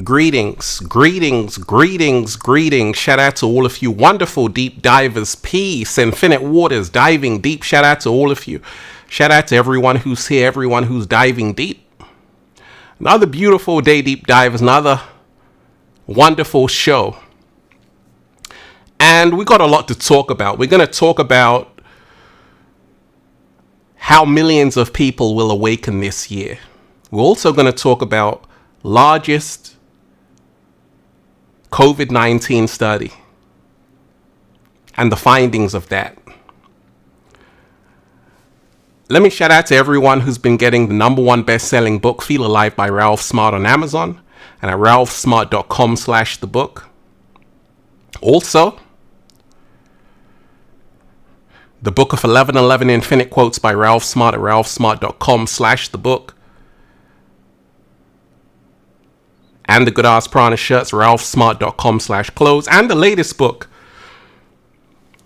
Greetings, greetings, greetings, greetings. Shout out to all of you wonderful deep divers. Peace, infinite waters, diving deep. Shout out to all of you. Shout out to everyone who's here, everyone who's diving deep. Another beautiful day, deep divers, another wonderful show. And we got a lot to talk about. We're going to talk about how millions of people will awaken this year. We're also going to talk about largest COVID-19 study and the findings of that. Let me shout out to everyone who's been getting the #1 best-selling book, Feel Alive by Ralph Smart on Amazon and at ralphsmart.com/thebook. Also, the Book of 1111 Infinite Quotes by Ralph Smart at ralphsmart.com/thebook. And the Good Ass Prana shirts, ralphsmart.com/clothes. And the latest book,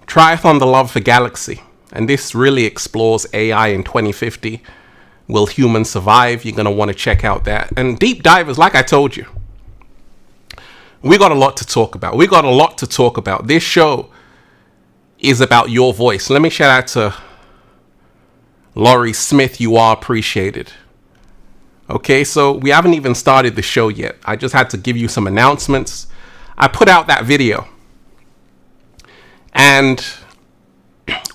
Triathlon: The Love for Galaxy. And this really explores AI in 2050. Will humans survive? You're going to want to check out that. And deep divers, like I told you, we got a lot to talk about. This show is about your voice. Let me shout out to Laurie Smith. You are appreciated. Okay, so we haven't even started the show yet. I just had to give you some announcements. I put out that video and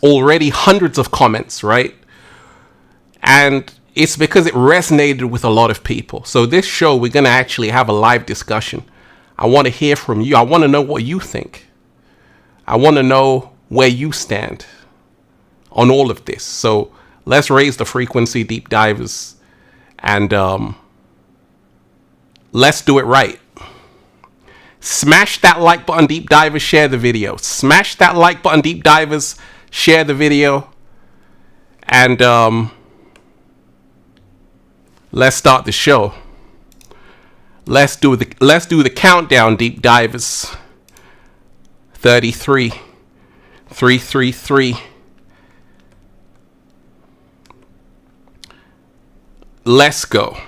already hundreds of comments, right? And it's because it resonated with a lot of people. So this show, we're going to actually have a live discussion. I want to hear from you. I want to know what you think. I want to know where you stand on all of this. So let's raise the frequency, deep divers. And let's do it right. Smash that like button, deep divers. Share the video. Smash that like button, deep divers. Share the video. And let's start the show. Let's do the countdown, deep divers. 33, 333. Let's go.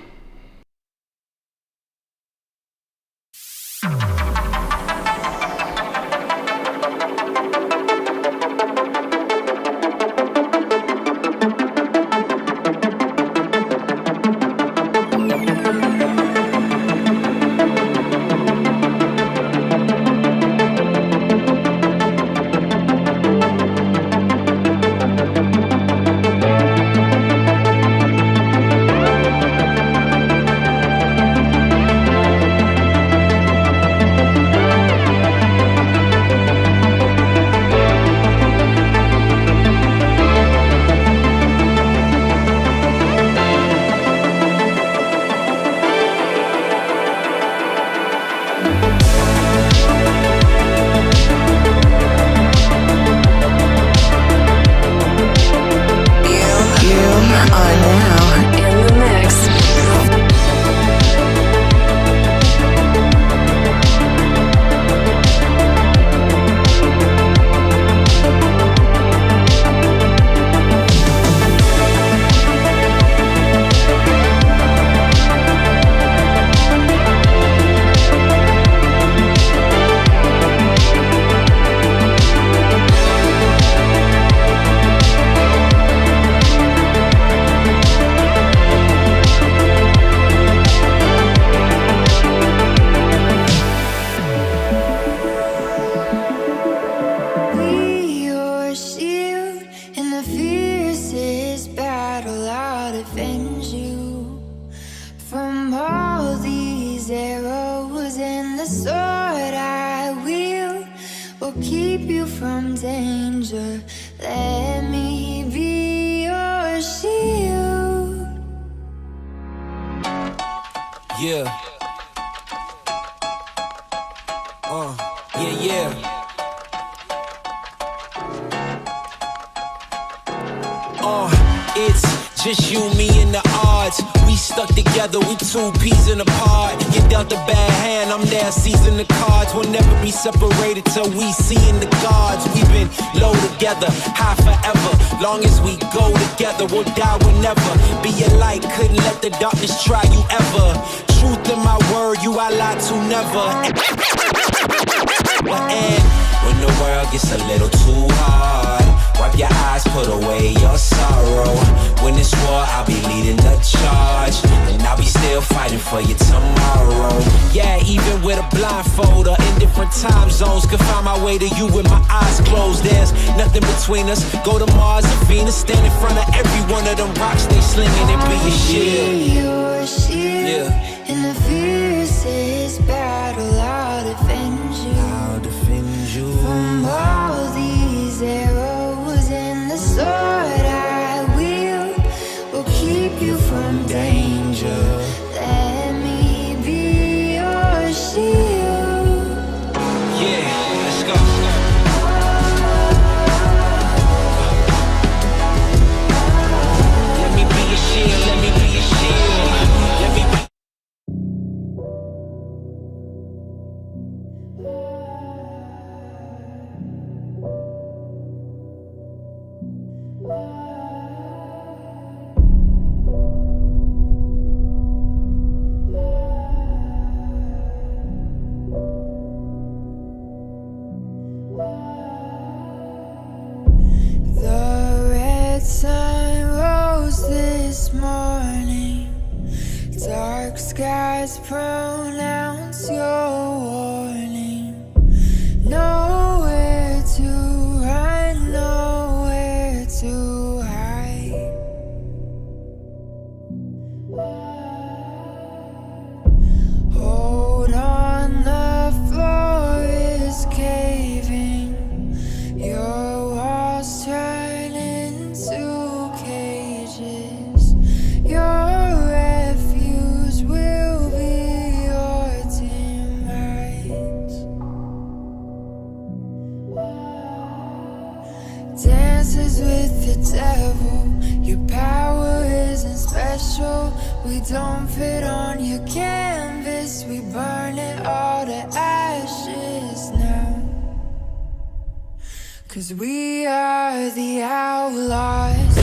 It's just you, me, and the odds. We stuck together, we two peas in a pod. You dealt a bad hand, I'm there seizing the cards. We'll never be separated till we seeing the gods. We've been low together, high forever. Long as we go together, we'll die whenever. Be a light, couldn't let the darkness try you ever. Truth in my word, you you I lie to never. And when the world gets a little too hard, wipe your eyes, put away your sorrow. When it's war, I'll be leading the charge, and I'll be still fighting for you tomorrow. Yeah, even with a blindfold or in different time zones, could find my way to you with my eyes closed. There's nothing between us. Go to Mars and Venus, stand in front of every one of them rocks they slinging and be your shield. Your shield. Yeah. In the fiercest battle, I'll defend you. I'll defend you from all these arrows, and the sword I will keep you from danger. Let me be your shield. Yeah, let's go. Let me be your shield, let me be your shield. Let me be. The red sun rose this morning. Dark skies pronounce your warning. Nowhere to run, nowhere to hide. Hold on, the floor is caving. Your walls turn into cages. Your refuge will be your demise. Dances with the devil. Your power isn't special. We don't fit on your canvas. We burn it all to ashes now. 'Cause we are the outlaws.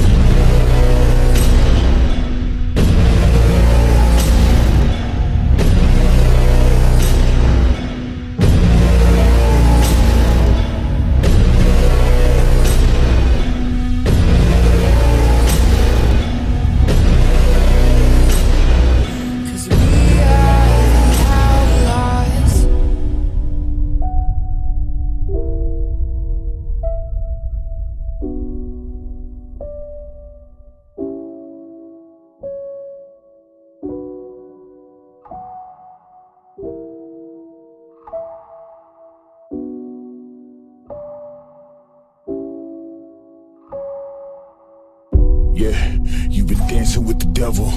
Yeah, you've been dancing with the devil.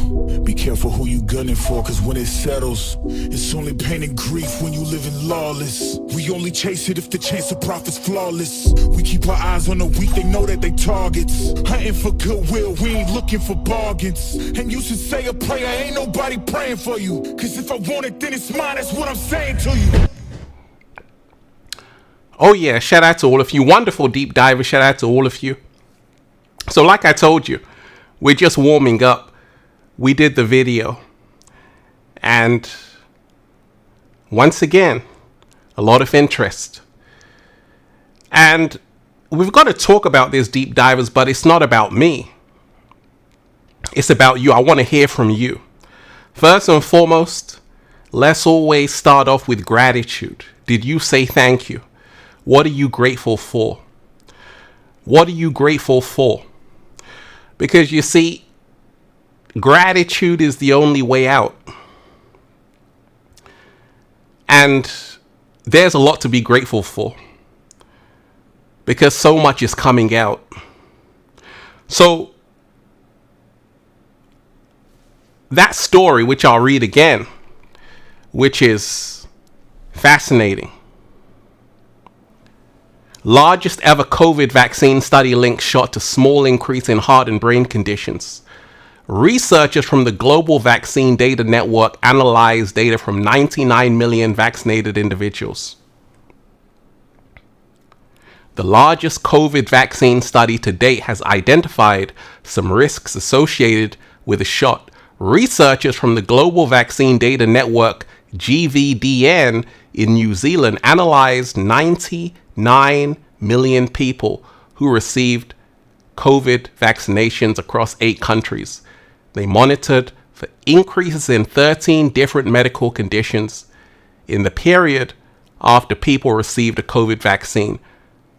Be careful who you gunning for, cause when it settles, it's only pain and grief when you living lawless. We only chase it if the chance of profit's flawless. We keep our eyes on the weak, they know that they targets. Hunting for goodwill, we ain't looking for bargains. And you should say a prayer, ain't nobody praying for you. Cause if I want it, then it's mine, that's what I'm saying to you. Oh yeah, shout out to all of you. Wonderful deep divers, shout out to all of you. So like I told you, we're just warming up. We did the video. And once again, a lot of interest. And we've got to talk about this, deep divers, but it's not about me. It's about you. I want to hear from you. First and foremost, let's always start off with gratitude. Did you say thank you? What are you grateful for? What are you grateful for? Because you see, gratitude is the only way out. And there's a lot to be grateful for. Because so much is coming out. So, that story, which I'll read again, which is fascinating. Largest ever COVID vaccine study links shot to small increase in heart and brain conditions. Researchers from the Global Vaccine Data Network analyzed data from 99 million vaccinated individuals. The largest COVID vaccine study to date has identified some risks associated with a shot. Researchers from the Global Vaccine Data Network GVDN in New Zealand analyzed 99 million people who received COVID vaccinations across 8 countries. They monitored for increases in 13 different medical conditions in the period after people received a COVID vaccine.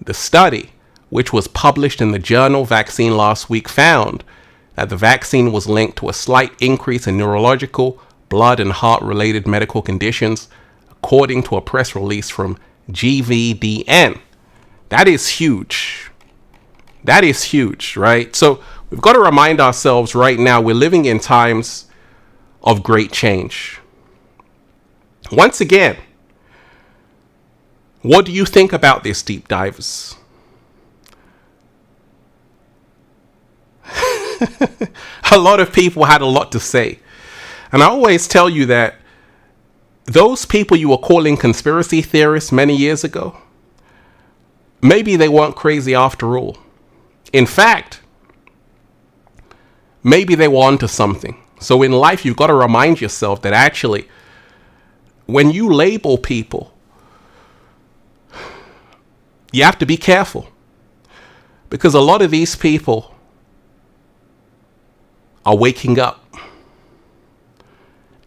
The study, which was published in the journal Vaccine last week, found that the vaccine was linked to a slight increase in neurological, blood and heart-related medical conditions, according to a press release from GVDN. That is huge. That is huge, right? So we've got to remind ourselves right now we're living in times of great change. Once again, what do you think about this, deep divers? A lot of people had a lot to say. And I always tell you that those people you were calling conspiracy theorists many years ago, maybe they weren't crazy after all. In fact, maybe they were onto something. So in life, you've got to remind yourself that actually, when you label people, you have to be careful. Because a lot of these people are waking up.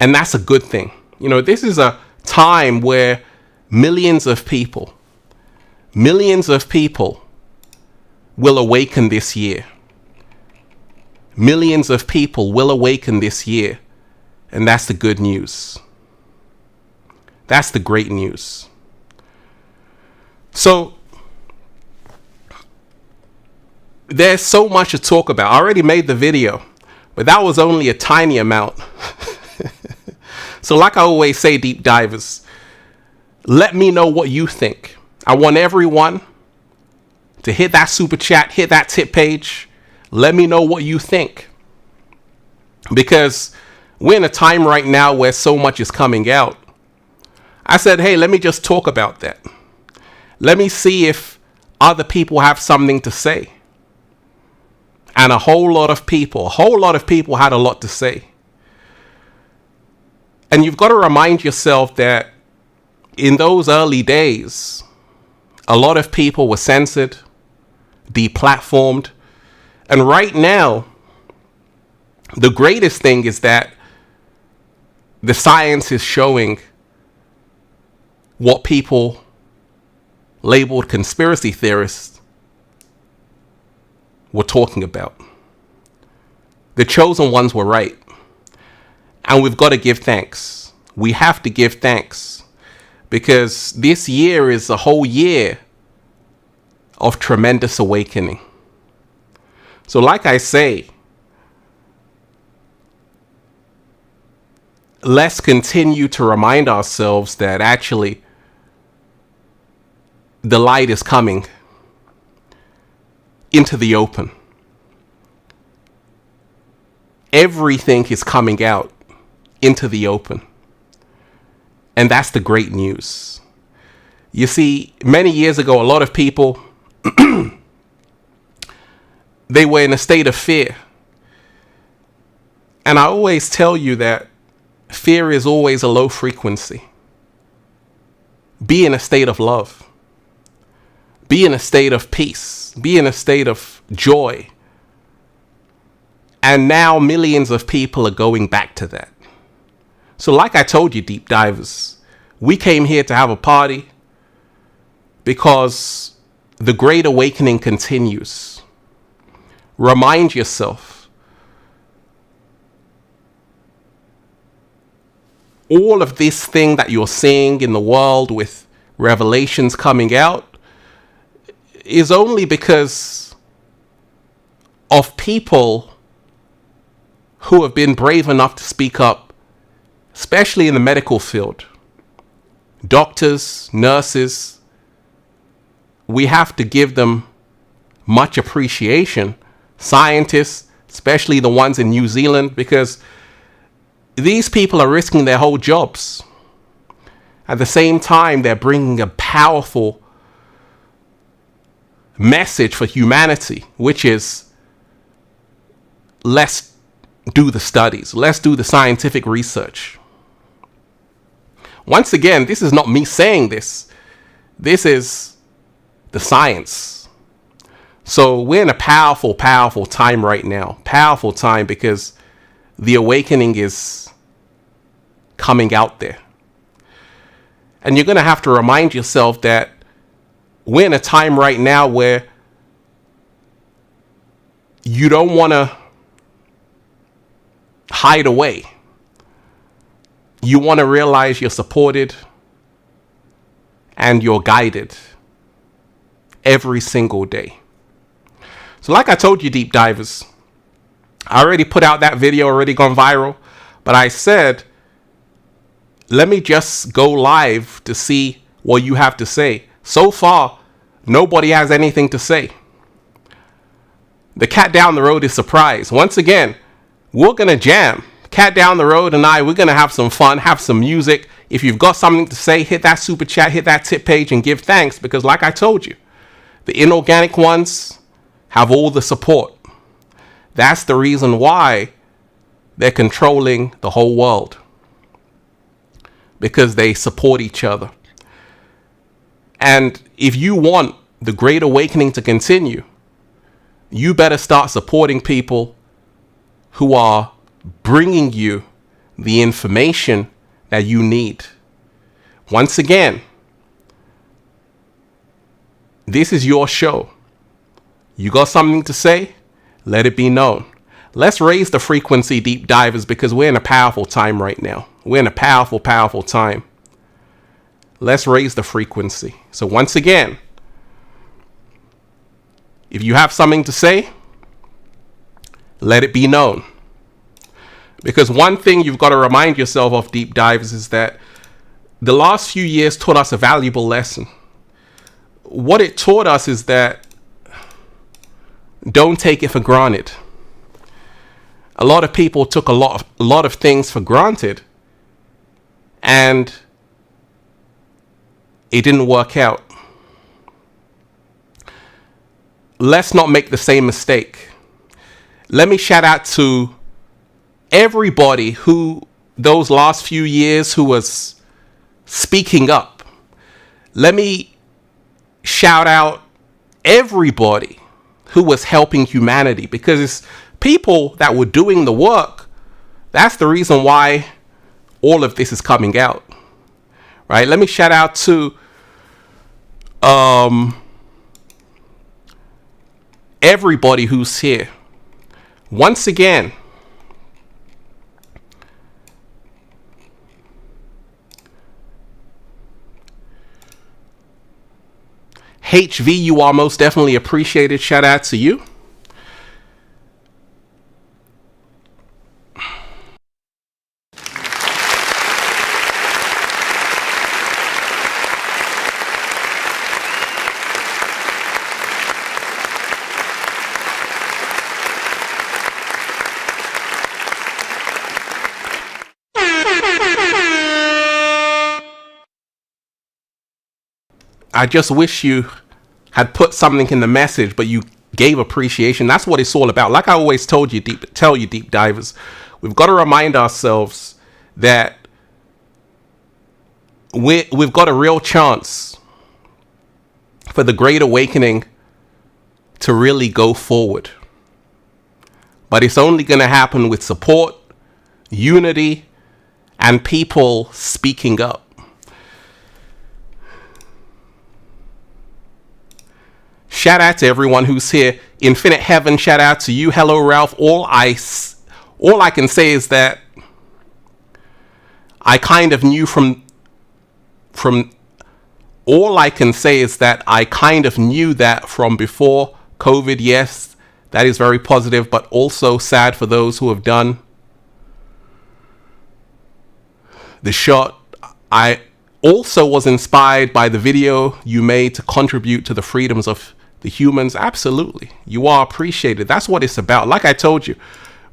And that's a good thing. You know, this is a time where millions of people will awaken this year. Millions of people will awaken this year. And that's the good news. That's the great news. So, there's so much to talk about. I already made the video, but that was only a tiny amount. So like I always say, deep divers, let me know what you think. I want everyone to hit that super chat, hit that tip page. Let me know what you think. Because we're in a time right now where so much is coming out. I said, hey, let me just talk about that. Let me see if other people have something to say. And a whole lot of people had a lot to say. And you've got to remind yourself that in those early days, a lot of people were censored, deplatformed. And right now, the greatest thing is that the science is showing what people labeled conspiracy theorists were talking about. The chosen ones were right. And we've got to give thanks. We have to give thanks. Because this year is a whole year of tremendous awakening. So like I say, let's continue to remind ourselves that actually the light is coming into the open. Everything is coming out into the open. And that's the great news. You see, many years ago, a lot of people, they were in a state of fear. And I always tell you that fear is always a low frequency. Be in a state of love. Be in a state of peace. Be in a state of joy. And now millions of people are going back to that. So like I told you, deep divers, we came here to have a party because the great awakening continues. Remind yourself, all of this thing that you're seeing in the world with revelations coming out is only because of people who have been brave enough to speak up, especially in the medical field. Doctors, nurses, we have to give them much appreciation. Scientists, especially the ones in New Zealand, because these people are risking their whole jobs. At the same time, they're bringing a powerful message for humanity, which is let's do the studies. Let's do the scientific research. Once again, this is not me saying this. This is the science. So we're in a powerful, powerful time right now. Powerful time because the awakening is coming out there. And you're going to have to remind yourself that we're in a time right now where you don't want to hide away. You want to realize you're supported and you're guided every single day. So like I told you, deep divers, I already put out that video, already gone viral, but I said, let me just go live to see what you have to say. So far, nobody has anything to say. The cat down the road is surprised. Once again, we're going to jam. Cat down the road and we're going to have some fun, have some music. If you've got something to say, hit that super chat, hit that tip page and give thanks. Because like I told you, the inorganic ones have all the support. That's the reason why they're controlling the whole world. Because they support each other. And if you want the Great Awakening to continue, you better start supporting people who are bringing you the information that you need. Once again, this is your show. You got something to say? Let it be known. Let's raise the frequency, deep divers, because we're in a powerful time right now. We're in a powerful, powerful time. Let's raise the frequency. So once again, if you have something to say, let it be known. Because one thing you've got to remind yourself of, deep divers, is that the last few years taught us a valuable lesson. What it taught us is that don't take it for granted. A lot of people took a lot of things for granted, and it didn't work out. Let's not make the same mistake. Let me shout out to everybody who those last few years who was speaking up. Let me shout out everybody who was helping humanity, because it's people that were doing the work. That's the reason why all of this is coming out, right? Let me shout out to everybody who's here. Once again, HV, you are most definitely appreciated. Shout out to you. I just wish you had put something in the message, but you gave appreciation. That's what it's all about. Like I always told you, tell you, deep divers, we've got to remind ourselves that we've got a real chance for the Great Awakening to really go forward. But it's only going to happen with support, unity, and people speaking up. Shout out to everyone who's here. Infinite Heaven, shout out to you. Hello, Ralph. All I can say is that I kind of knew from all I can say is that I kind of knew that from before COVID. Yes, that is very positive, but also sad for those who have done the shot. I also was inspired by the video you made to contribute to the freedoms of the humans. Absolutely. You are appreciated. That's what it's about. Like I told you,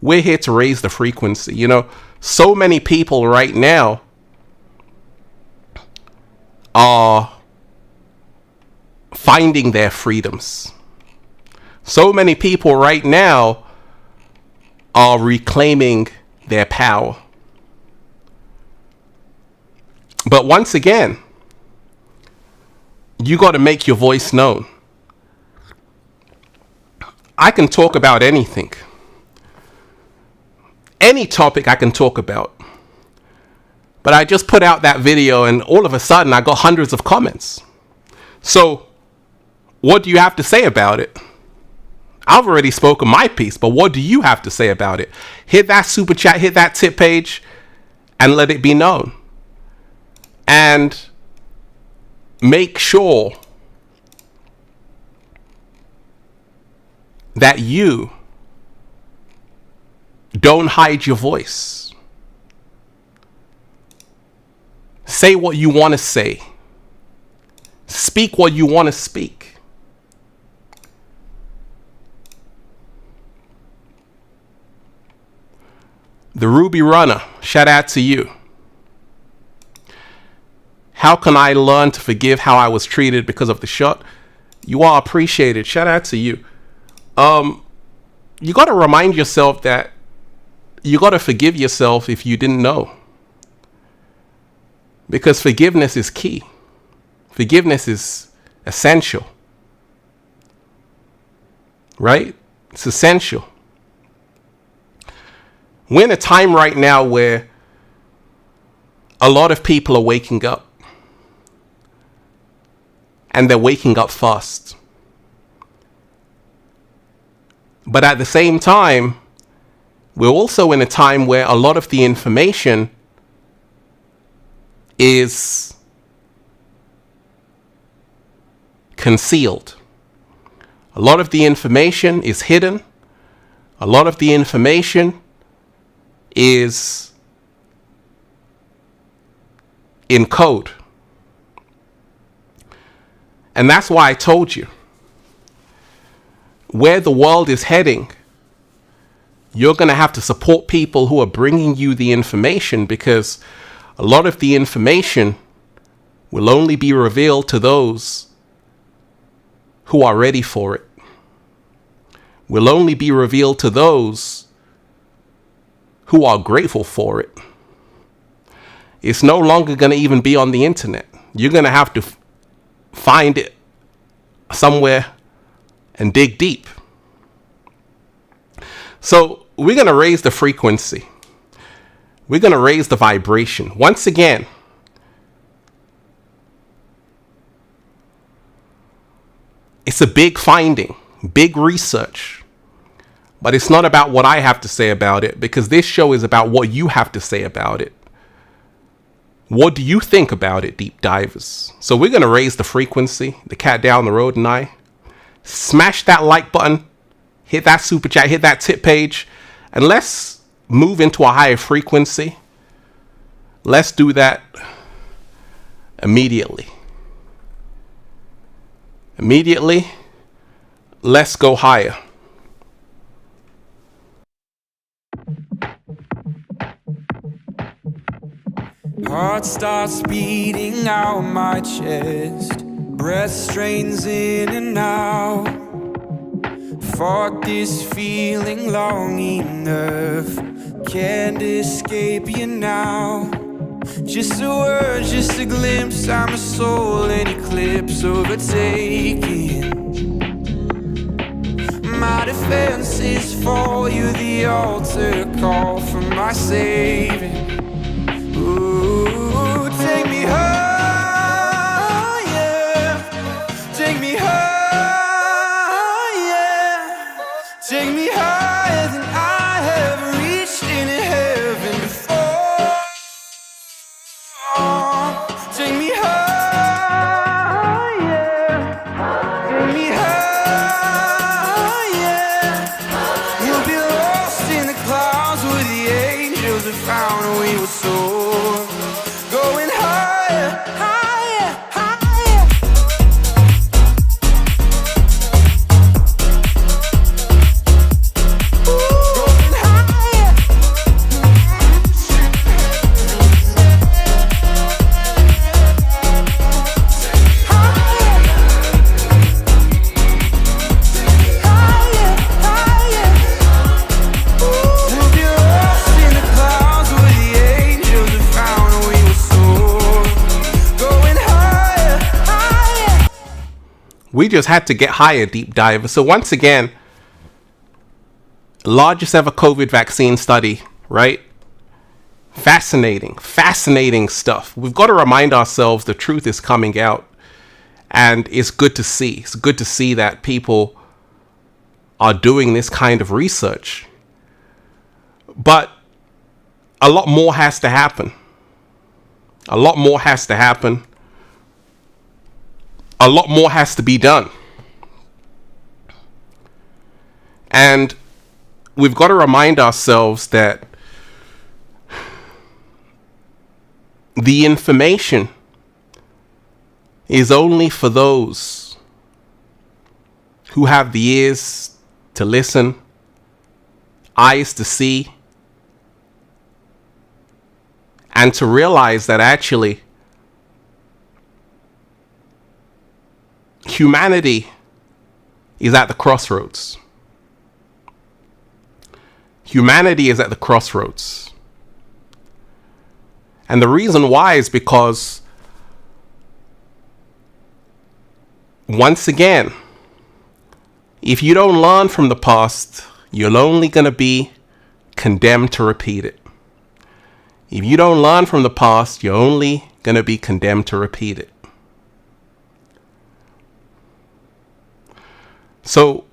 we're here to raise the frequency. You know, so many people right now are finding their freedoms. So many people right now are reclaiming their power. But once again, you got to make your voice known. I can talk about anything. Any topic I can talk about. But I just put out that video and all of a sudden I got hundreds of comments. So what do you have to say about it? I've already spoken my piece, but what do you have to say about it? Hit that super chat, hit that tip page, and let it be known. And make sure that you don't hide your voice. Say what you want to say. Speak what you want to speak. The Ruby Runner, shout out to you. How can I learn to forgive how I was treated because of the shot? You are appreciated. Shout out to you. You got to remind yourself that you got to forgive yourself if you didn't know. Because forgiveness is key. Forgiveness is essential. Right? It's essential. We're in a time right now where a lot of people are waking up. And they're waking up fast. But at the same time, we're also in a time where a lot of the information is concealed. A lot of the information is hidden. A lot of the information is in code. And that's why I told you, where the world is heading, you're going to have to support people who are bringing you the information, because a lot of the information will only be revealed to those who are ready for it. Will only be revealed to those who are grateful for it. It's no longer going to even be on the internet. You're going to have to find it somewhere and dig deep. So we're going to raise the frequency. We're going to raise the vibration. Once again, it's a big finding, big research. But it's not about what I have to say about it, because this show is about what you have to say about it. What do you think about it, deep divers? So we're going to raise the frequency, the cat down the road and I. Smash that like button, hit that super chat, hit that tip page, and let's move into a higher frequency. Let's do that immediately. Immediately, let's go higher. Heart starts beating out my chest, breath strains in and out. Fought this feeling long enough, can't escape you now. Just a word, just a glimpse, I'm a soul in eclipse overtaking. My defense is for you, the altar call for my saving. Ooh, take me higher, take me higher, take me higher than I have reached in heaven before. Take me higher, take me higher. You'll be lost in the clouds where the angels have found we will soar. Going higher, higher, higher. Going higher. Higher, higher. We'll be lost in the clouds where the angels We just had to get higher, deep diver. So once again, largest ever COVID vaccine study, right? Fascinating stuff. We've got to remind ourselves the truth is coming out, and it's good to see. It's good to see that people are doing this kind of research. But a lot more has to happen. A lot more has to happen. A lot more has to be done. And we've got to remind ourselves that the information is only for those who have the ears to listen, eyes to see, and to realize that actually humanity is at the crossroads. Humanity is at the crossroads. And the reason why is because, once again, if you don't learn from the past, you're only going to be condemned to repeat it. If you don't learn from the past, you're only going to be condemned to repeat it. So,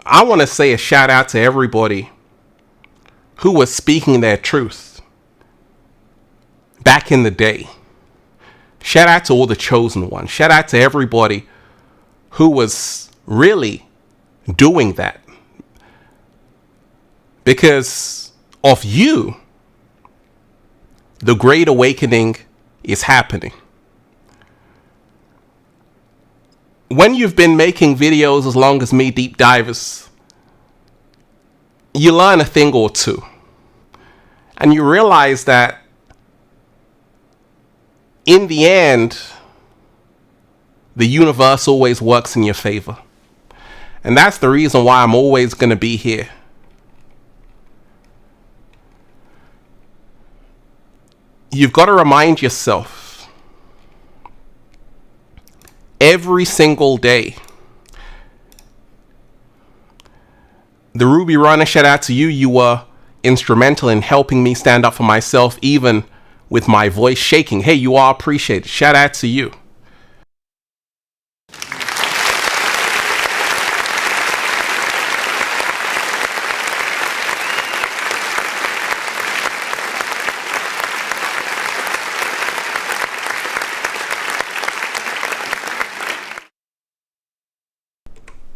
I want to say a shout out to everybody who was speaking their truth back in the day. Shout out to all the chosen ones. Shout out to everybody who was really doing that. Because of you, the great awakening is happening. When you've been making videos as long as me, deep divers, you learn a thing or two. And you realize that in the end, the universe always works in your favor. And that's the reason why I'm always going to be here. You've got to remind yourself every single day. The Ruby Runner, shout out to you. You were instrumental in helping me stand up for myself, even with my voice shaking. Hey, you are appreciated. Shout out to you.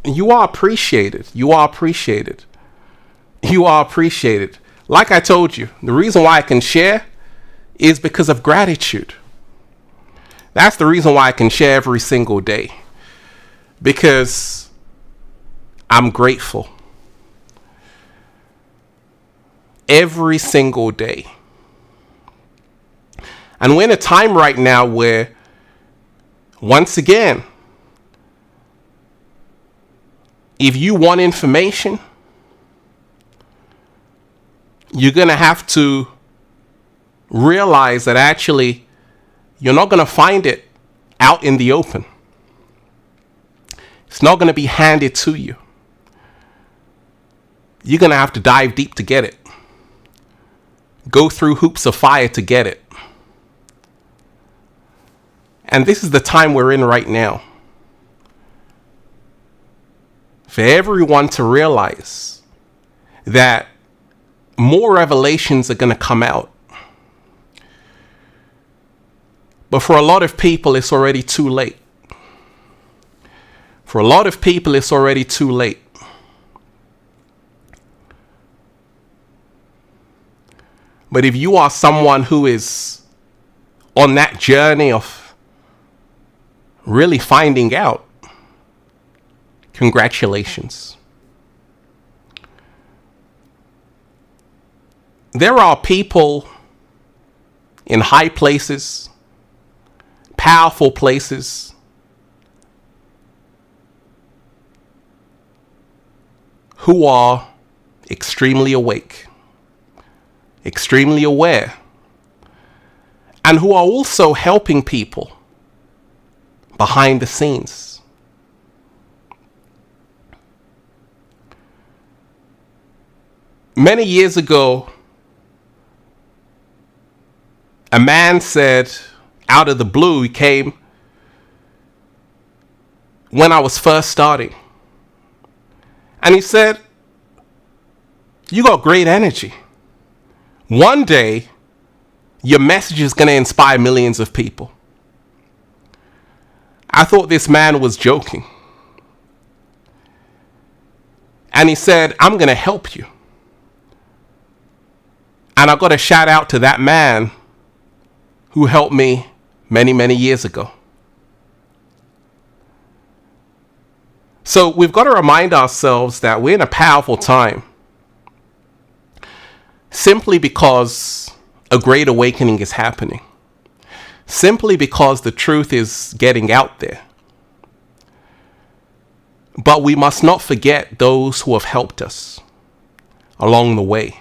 You are appreciated. You are appreciated. You are appreciated. Like I told you, the reason why I can share is because of gratitude. That's the reason why I can share every single day. Because I'm grateful. Every single day. And we're in a time right now where, once again, if you want information, you're going to have to realize that actually you're not going to find it out in the open. It's not going to be handed to you. You're going to have to dive deep to get it. Go through hoops of fire to get it. And this is the time we're in right now. For everyone to realize that more revelations are going to come out. But for a lot of people, it's already too late. For a lot of people, it's already too late. But if you are someone who is on that journey of really finding out, congratulations. There are people in high places, powerful places, who are extremely awake, extremely aware, and who are also helping people behind the scenes. Many years ago, a man said, out of the blue, he came when I was first starting. And he said, you got great energy. One day, your message is going to inspire millions of people. I thought this man was joking. And he said, I'm going to help you. And I got a shout out to that man who helped me many, many years ago. So we've got to remind ourselves that we're in a powerful time simply because a great awakening is happening. Simply because the truth is getting out there. But we must not forget those who have helped us along the way.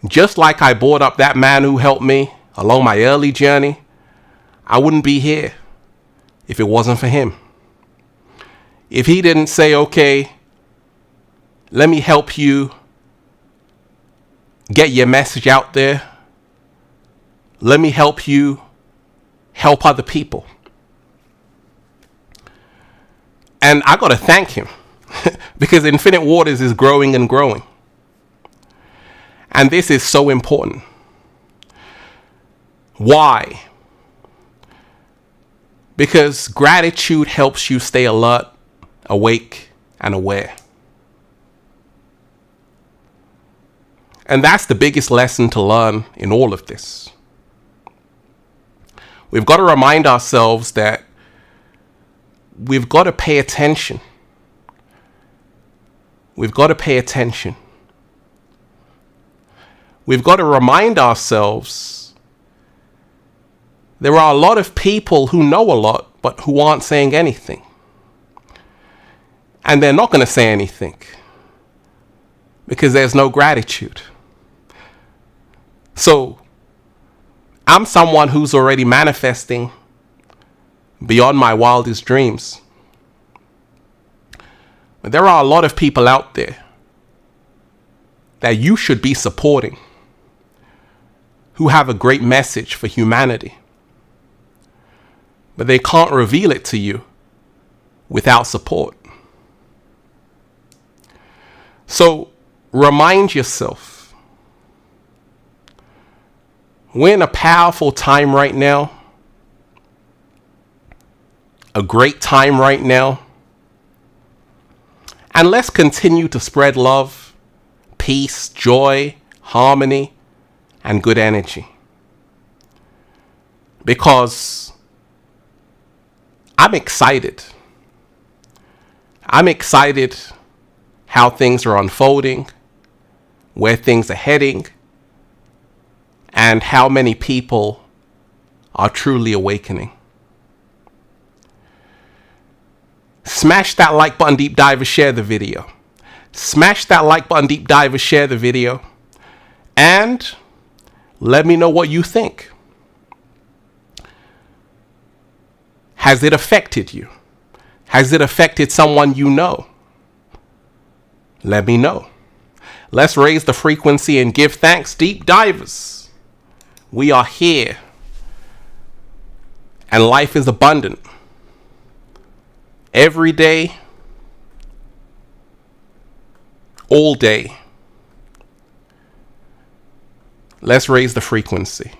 Just like I brought up that man who helped me along my early journey, I wouldn't be here if it wasn't for him. If he didn't say, okay, let me help you get your message out there. Let me help you help other people. And I got to thank him because Infinite Waters is growing and growing. And this is so important. Why? Because gratitude helps you stay alert, awake, and aware. And that's the biggest lesson to learn in all of this. We've got to remind ourselves that we've got to pay attention. We've got to pay attention. We've got to remind ourselves there are a lot of people who know a lot, but who aren't saying anything. And they're not going to say anything because there's no gratitude. So I'm someone who's already manifesting beyond my wildest dreams. But there are a lot of people out there that you should be supporting who have a great message for humanity. But they can't reveal it to you without support. So remind yourself, we're in a powerful time right now, a great time right now, and let's continue to spread love, peace, joy, harmony, and good energy. Because I'm excited. I'm excited how things are unfolding, where things are heading, and how many people are truly awakening. Smash that like button, deep diver, share the video. Smash that like button, deep diver, share the video. And let me know what you think. Has it affected you? Has it affected someone you know? Let me know. Let's raise the frequency and give thanks, deep divers. We are here. And life is abundant. Every day, all day. Let's raise the frequency.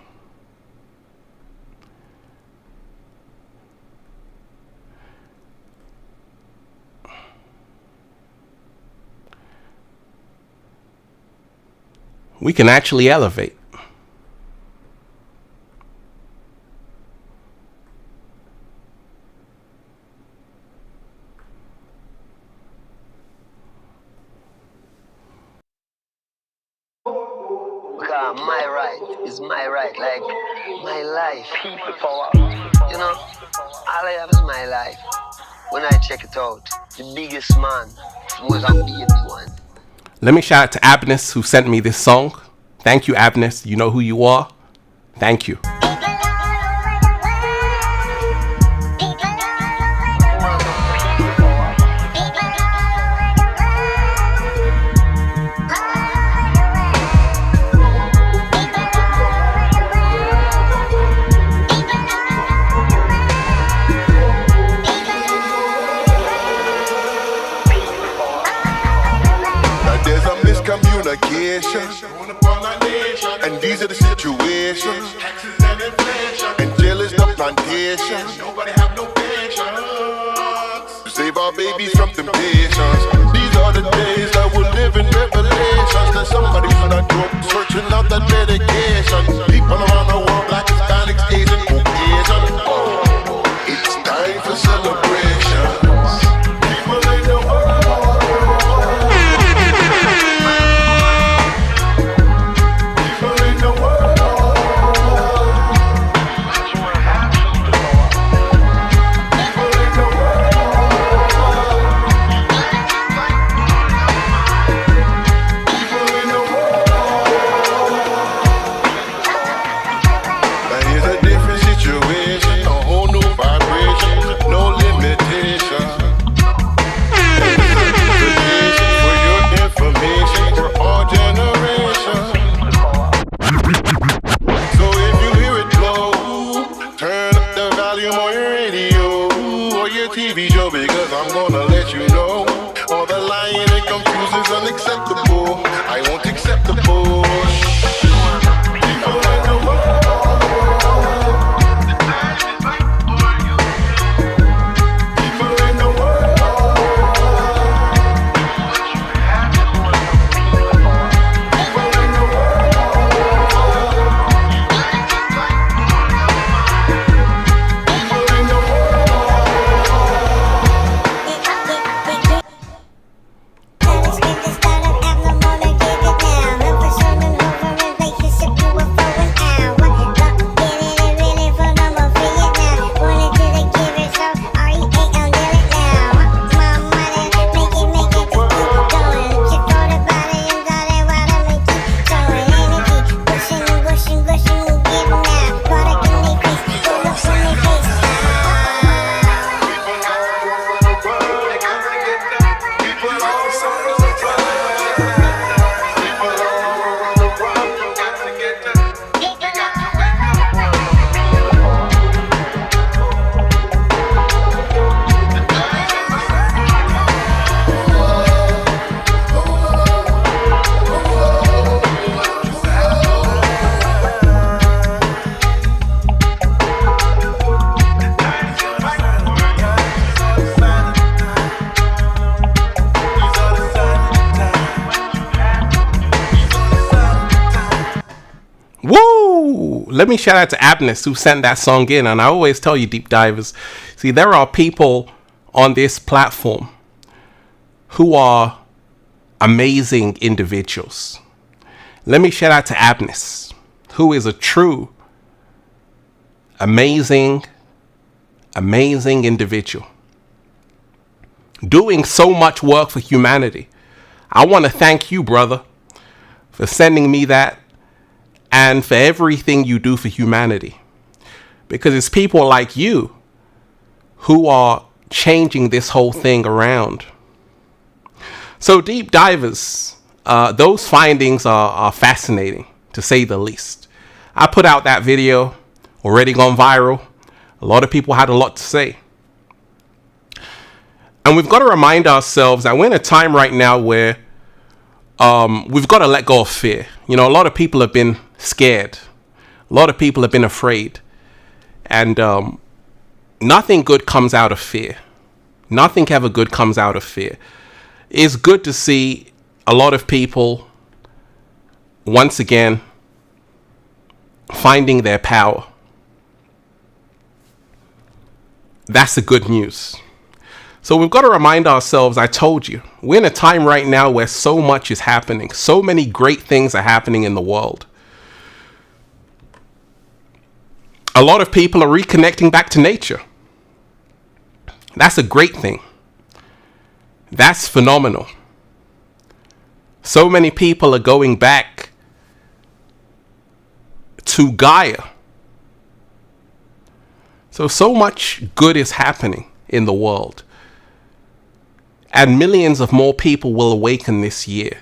We can actually elevate. Because my right is my right, like my life. People power. You know, all I have is my life. When I check it out, the biggest man was a baby one. Let me shout out to Abness who sent me this song. Thank you, Abness. You know who you are. Thank you. multiplication. And these are the situations. And jail is the plantation. To save our babies from temptations. These are the days that we'll live in revelations. That somebody's not broke, searching out that medication. People around the world, black, Hispanics, Asian, Caucasian. It's time for celebrations. People in the world. Let me shout out to Abness who sent that song in. And I always tell you, deep divers, see, there are people on this platform who are amazing individuals. Let me shout out to Abness, who is a true amazing individual doing so much work for humanity. I want to thank you, brother, for sending me that and for everything you do for humanity, because it's people like you who are changing this whole thing around. So deep divers, those findings are fascinating, to say the least. I put out that video, already gone viral. A lot of people had a lot to say. And we've got to remind ourselves that we're in a time right now where we've got to let go of fear. You know, a lot of people have been scared. A lot of people have been afraid. And nothing good comes out of fear. Nothing ever good comes out of fear. It's good to see a lot of people once again finding their power. That's the good news. So we've got to remind ourselves, I told you, we're in a time right now where so much is happening. So many great things are happening in the world. A lot of people are reconnecting back to nature. That's a great thing. That's phenomenal. So many people are going back to Gaia. So much good is happening in the world. And millions of more people will awaken this year.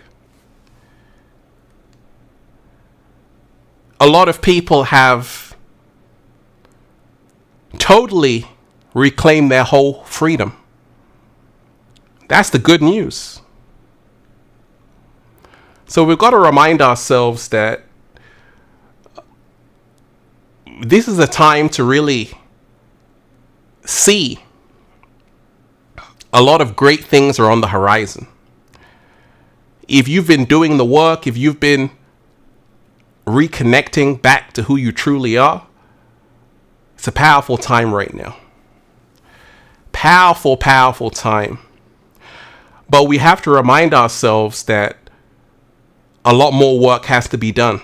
A lot of people have totally reclaimed their whole freedom. That's the good news. So we've got to remind ourselves that this is a time to really see a lot of great things are on the horizon. If you've been doing the work, if you've been reconnecting back to who you truly are, it's a powerful time right now. Powerful, powerful time. But we have to remind ourselves that a lot more work has to be done.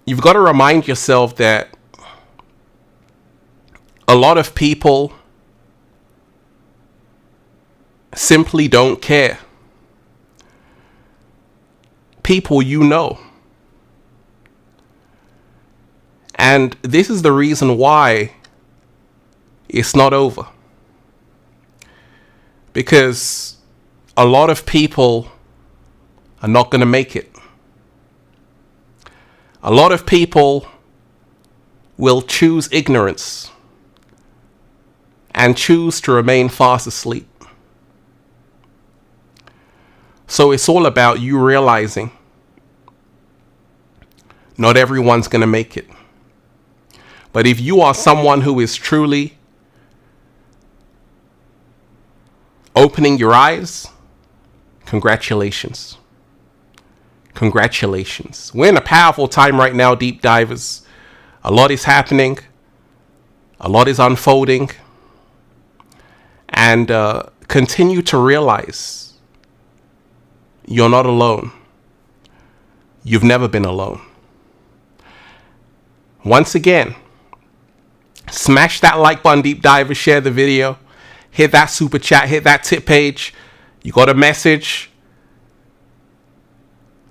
You've got to remind yourself that a lot of people simply don't care. People you know. And this is the reason why it's not over. Because a lot of people are not going to make it. A lot of people will choose ignorance and choose to remain fast asleep. So it's all about you realizing not everyone's going to make it. But if you are someone who is truly opening your eyes, congratulations. Congratulations. We're in a powerful time right now, deep divers. A lot is happening. A lot is unfolding. And continue to realize you're not alone. You've never been alone. Once again, smash that like button, deep divers. Share the video. Hit that super chat. Hit that tip page. You got a message?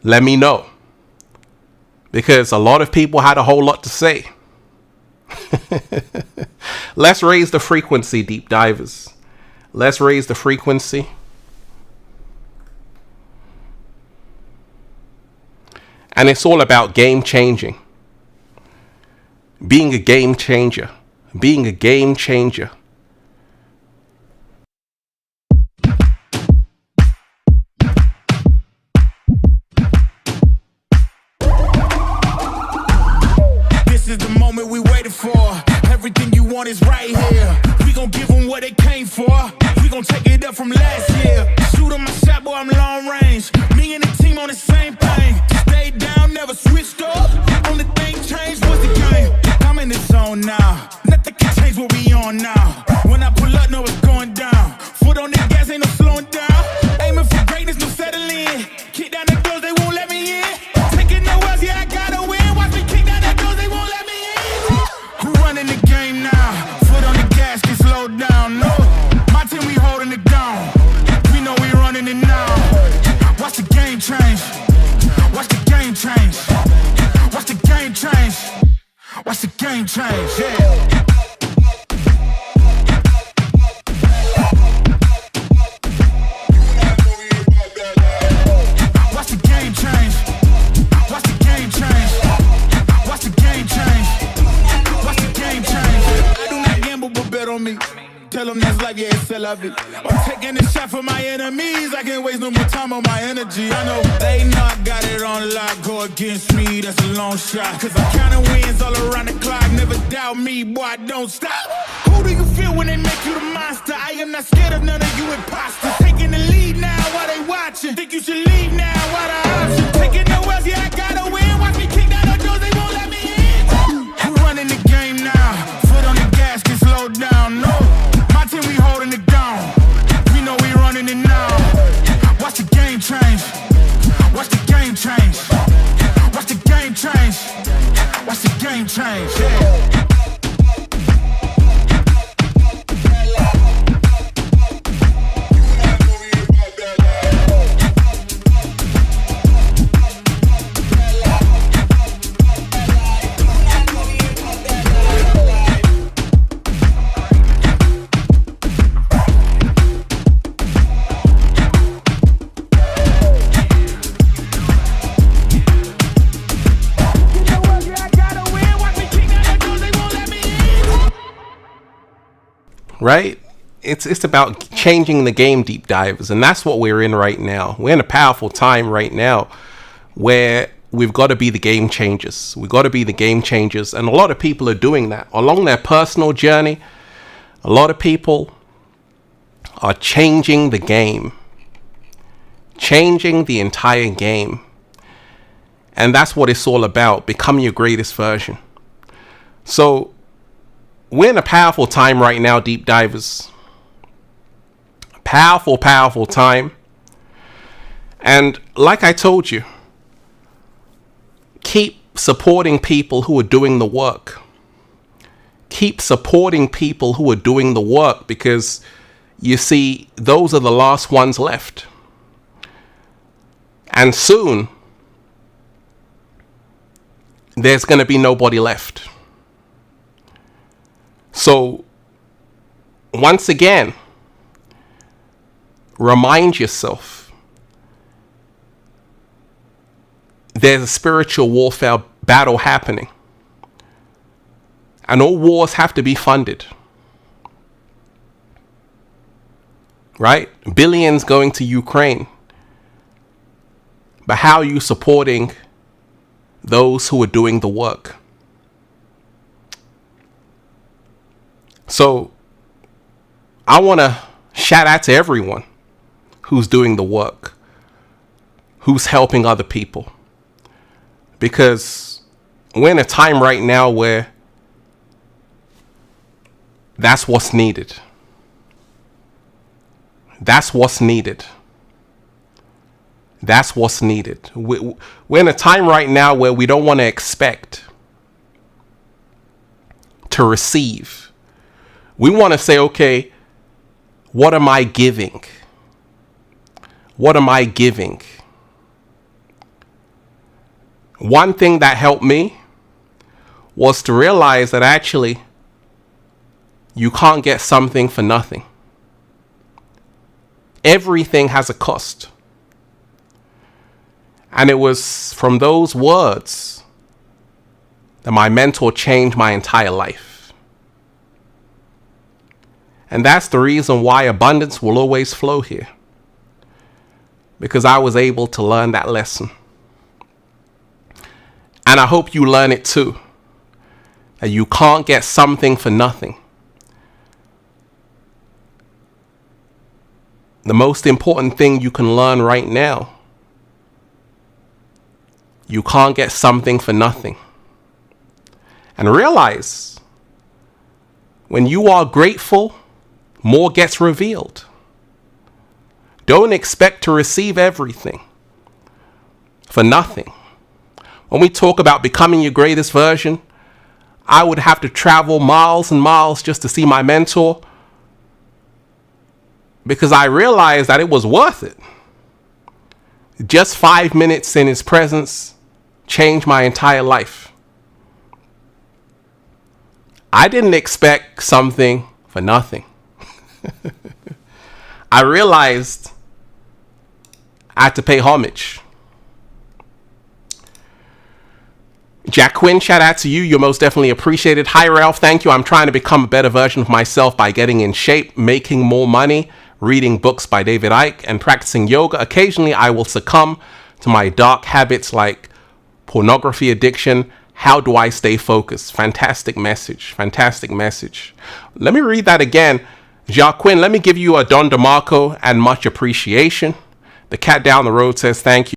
Let me know. Because a lot of people had a whole lot to say. Let's raise the frequency, deep divers. Let's raise the frequency. And it's all about game changing. Being a game changer. Being a game changer. This is the moment we waited for. Everything you want is right here. We gon' give them what they came for. We gon' take it up from last year. Shoot on my shot, boy, I'm long range. Me and the team on the same thing. Stayed down, never switched up. Only thing changed was the game. I'm in the zone now. Nothing can change what we on now. When I pull up, know it's going down. Foot on the gas, ain't no slowing down. Aiming for greatness, no settling. Kick down the doors, they won't let me in. Taking no else, yeah, I gotta win. Watch me kick down the doors, they won't let me in. Who running the game now? Foot on the gas, can slow down. No, my team, we holding it down. We know we running it now. Watch the game change. Watch the game change. Watch the game change. Watch the game change, yeah. Watch the game change. Watch the game change. Watch the game change. Watch the game change. I do not gamble, but bet on me. Tell them that's life, yeah, it's still love it. I'm taking a shot for my enemies. I can't waste no more time on my energy. I know they know I got it on lock. Go against me, that's a long shot. Cause I'm counting wins all around the clock. Never doubt me, boy, don't stop. Who do you feel when they make you the monster? I am not scared of none of you imposters. Taking the lead now while they watching. Think you should leave now while the option. Taking no else, yeah, I gotta win. Watch me kick down the doors, they won't let me in. We're running the game now. Foot on the gas, can slow down, no. My team, we holding it down. We know we running it now. Watch the game change. Watch the game change. Watch the game change. Watch the game change, yeah. Right? it's about changing the game, deep divers, and that's what we're in right now. We're in a powerful time right now where we've got to be the game changers. We've got to be the game changers, and a lot of people are doing that along their personal journey. A lot of people are changing the game, changing the entire game, and that's what it's all about. Become your greatest version. So we're in a powerful time right now, deep divers. Powerful, powerful time. And like I told you, keep supporting people who are doing the work. Keep supporting people who are doing the work, because you see, those are the last ones left. And soon, there's going to be nobody left. So, once again, remind yourself, there's a spiritual warfare battle happening. And all wars have to be funded. Right? Billions going to Ukraine. But how are you supporting those who are doing the work? So, I want to shout out to everyone who's doing the work, who's helping other people. Because we're in a time right now where that's what's needed. That's what's needed. That's what's needed. We're in a time right now where we don't want to expect to receive. We want to say, okay, what am I giving? What am I giving? One thing that helped me was to realize that actually you can't get something for nothing. Everything has a cost. And it was from those words that my mentor changed my entire life. And that's the reason why abundance will always flow here. Because I was able to learn that lesson. And I hope you learn it too. That you can't get something for nothing. The most important thing you can learn right now, you can't get something for nothing. And realize, when you are grateful, more gets revealed. Don't expect to receive everything for nothing. When we talk about becoming your greatest version, I would have to travel miles and miles just to see my mentor, because I realized that it was worth it. Just 5 minutes in his presence changed my entire life. I didn't expect something for nothing. I realized I had to pay homage. Jack Quinn, shout out to you. You're most definitely appreciated. Hi, Ralph. Thank you. I'm trying to become a better version of myself by getting in shape, making more money, reading books by David Icke, and practicing yoga. Occasionally, I will succumb to my dark habits like pornography addiction. How do I stay focused? Fantastic message. Fantastic message. Let me read that again. Jacques Quinn, let me give you a Don DeMarco and much appreciation. The cat down the road says thank you.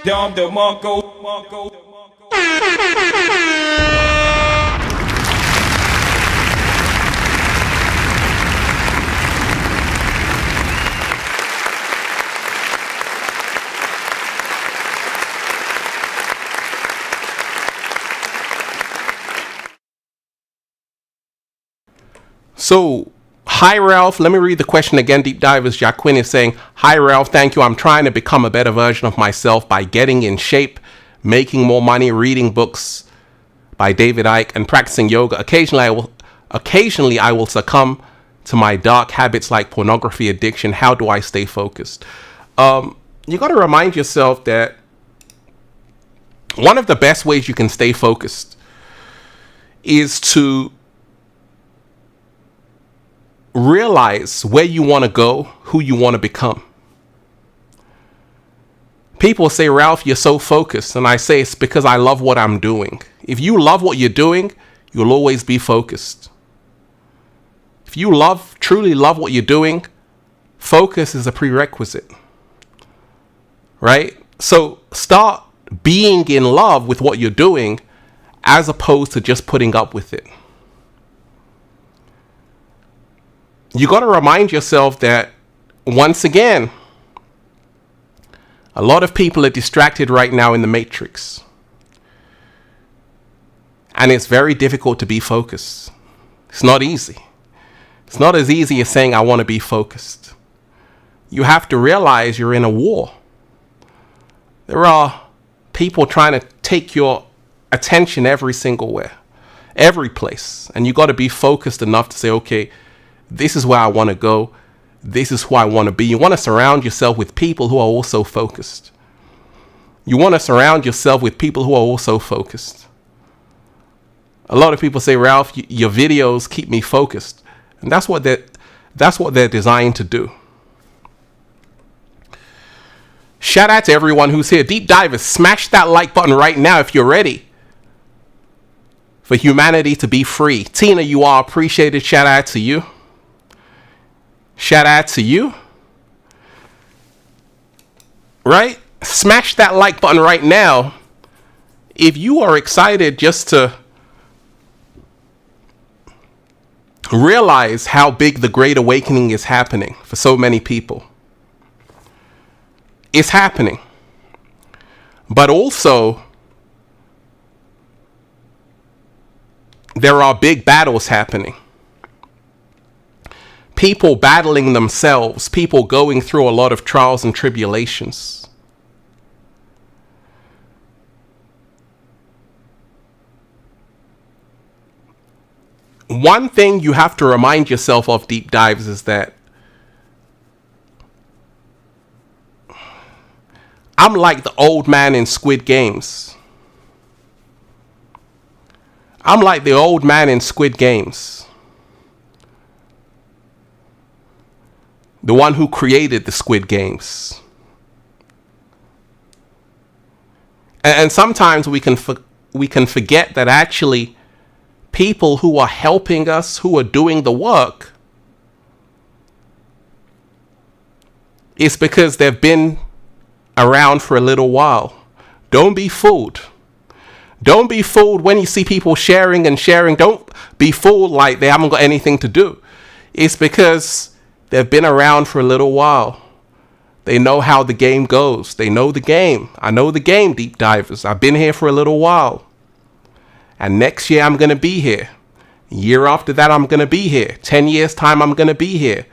Don DeMarco. So, hi Ralph, let me read the question again. Deep Divers Jacques Quinn is saying, hi Ralph, thank you. I'm trying to become a better version of myself by getting in shape, making more money, reading books by David Icke, and practicing yoga. Occasionally I will succumb to my dark habits like pornography addiction. How do I stay focused? You got to remind yourself that one of the best ways you can stay focused is to realize where you want to go, who you want to become. People say, Ralph, you're so focused. And I say, it's because I love what I'm doing. If you love what you're doing, you'll always be focused. If you truly love what you're doing, focus is a prerequisite. Right? So start being in love with what you're doing as opposed to just putting up with it. You got to remind yourself that, once again, a lot of people are distracted right now in the matrix. And it's very difficult to be focused. It's not easy. It's not as easy as saying, I want to be focused. You have to realize you're in a war. There are people trying to take your attention every place. And you got to be focused enough to say, okay, this is where I want to go. This is who I want to be. You want to surround yourself with people who are also focused. You want to surround yourself with people who are also focused. A lot of people say, Ralph, your videos keep me focused. And that's what they're designed to do. Shout out to everyone who's here. Deep divers, smash that like button right now if you're ready for humanity to be free. Tina, you are appreciated. Shout out to you. Shout out to you. Right? Smash that like button right now if you are excited just to realize how big the Great Awakening is happening for so many people. It's happening. But also, there are big battles happening. People battling themselves, people going through a lot of trials and tribulations. One thing you have to remind yourself of, deep dives, is that I'm like the old man in Squid Games. I'm like the old man in Squid Games. The one who created the Squid Games. And sometimes we can forget that actually people who are helping us, who are doing the work, it's because they've been around for a little while. Don't be fooled. Don't be fooled when you see people sharing and sharing. Don't be fooled like they haven't got anything to do. It's because they've been around for a little while. They know how the game goes. They know the game. I know the game, deep divers. I've been here for a little while. And next year I'm going to be here. Year after that I'm going to be here. 10 years time I'm going to be here.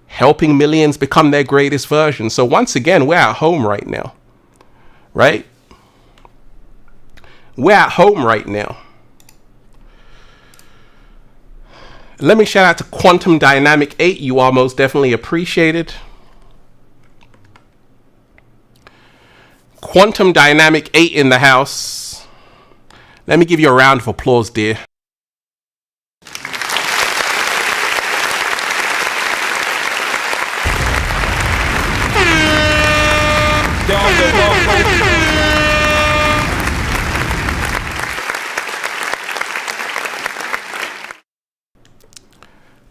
Helping millions become their greatest version. So once again, we're at home right now. Right? We're at home right now. Let me shout out to Quantum Dynamic 8. You are most definitely appreciated. Quantum Dynamic 8 in the house. Let me give you a round of applause, dear.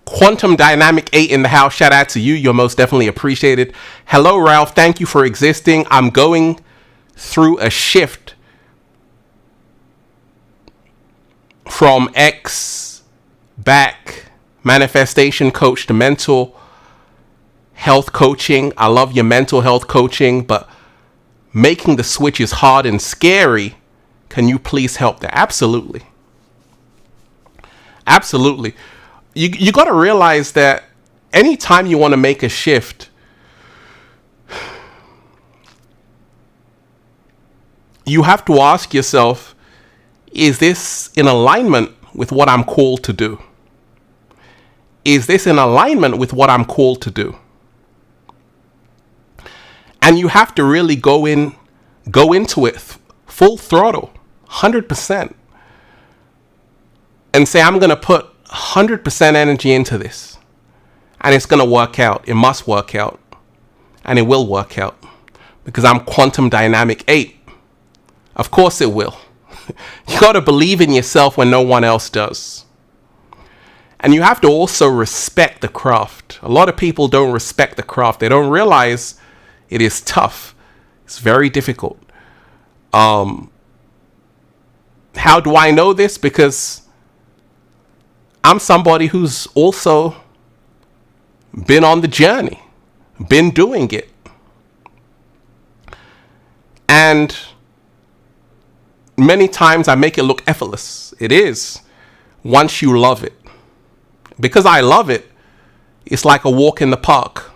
Quantum Dynamic 8 in the house. Shout out to you. You're most definitely appreciated. Hello, Ralph. Thank you for existing. I'm going through a shift from X back manifestation coach to mental health coaching. I love your mental health coaching, but making the switch is hard and scary. Can you please help there? Absolutely. Absolutely. You got to realize that anytime you want to make a shift, you have to ask yourself, is this in alignment with what I'm called to do? Is this in alignment with what I'm called to do? And you have to really go into it full throttle, 100%. And say, I'm going to put 100% energy into this. And it's going to work out. It must work out. And it will work out. Because I'm quantum dynamic 8. Of course it will. You got to believe in yourself when no one else does. And you have to also respect the craft. A lot of people don't respect the craft. They don't realize it is tough. It's very difficult. How do I know this? Because I'm somebody who's also been on the journey, been doing it. And many times I make it look effortless. It is, once you love it. Because I love it, it's like a walk in the park.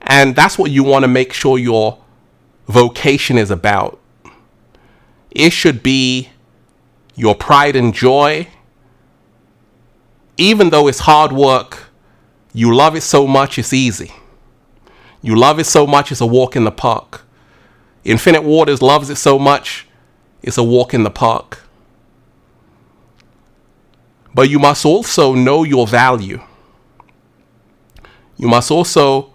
And that's what you want to make sure your vocation is about. It should be your pride and joy. Even though it's hard work, you love it so much it's easy. You love it so much it's a walk in the park. Infinite Waters loves it so much it's a walk in the park. But you must also know your value. You must also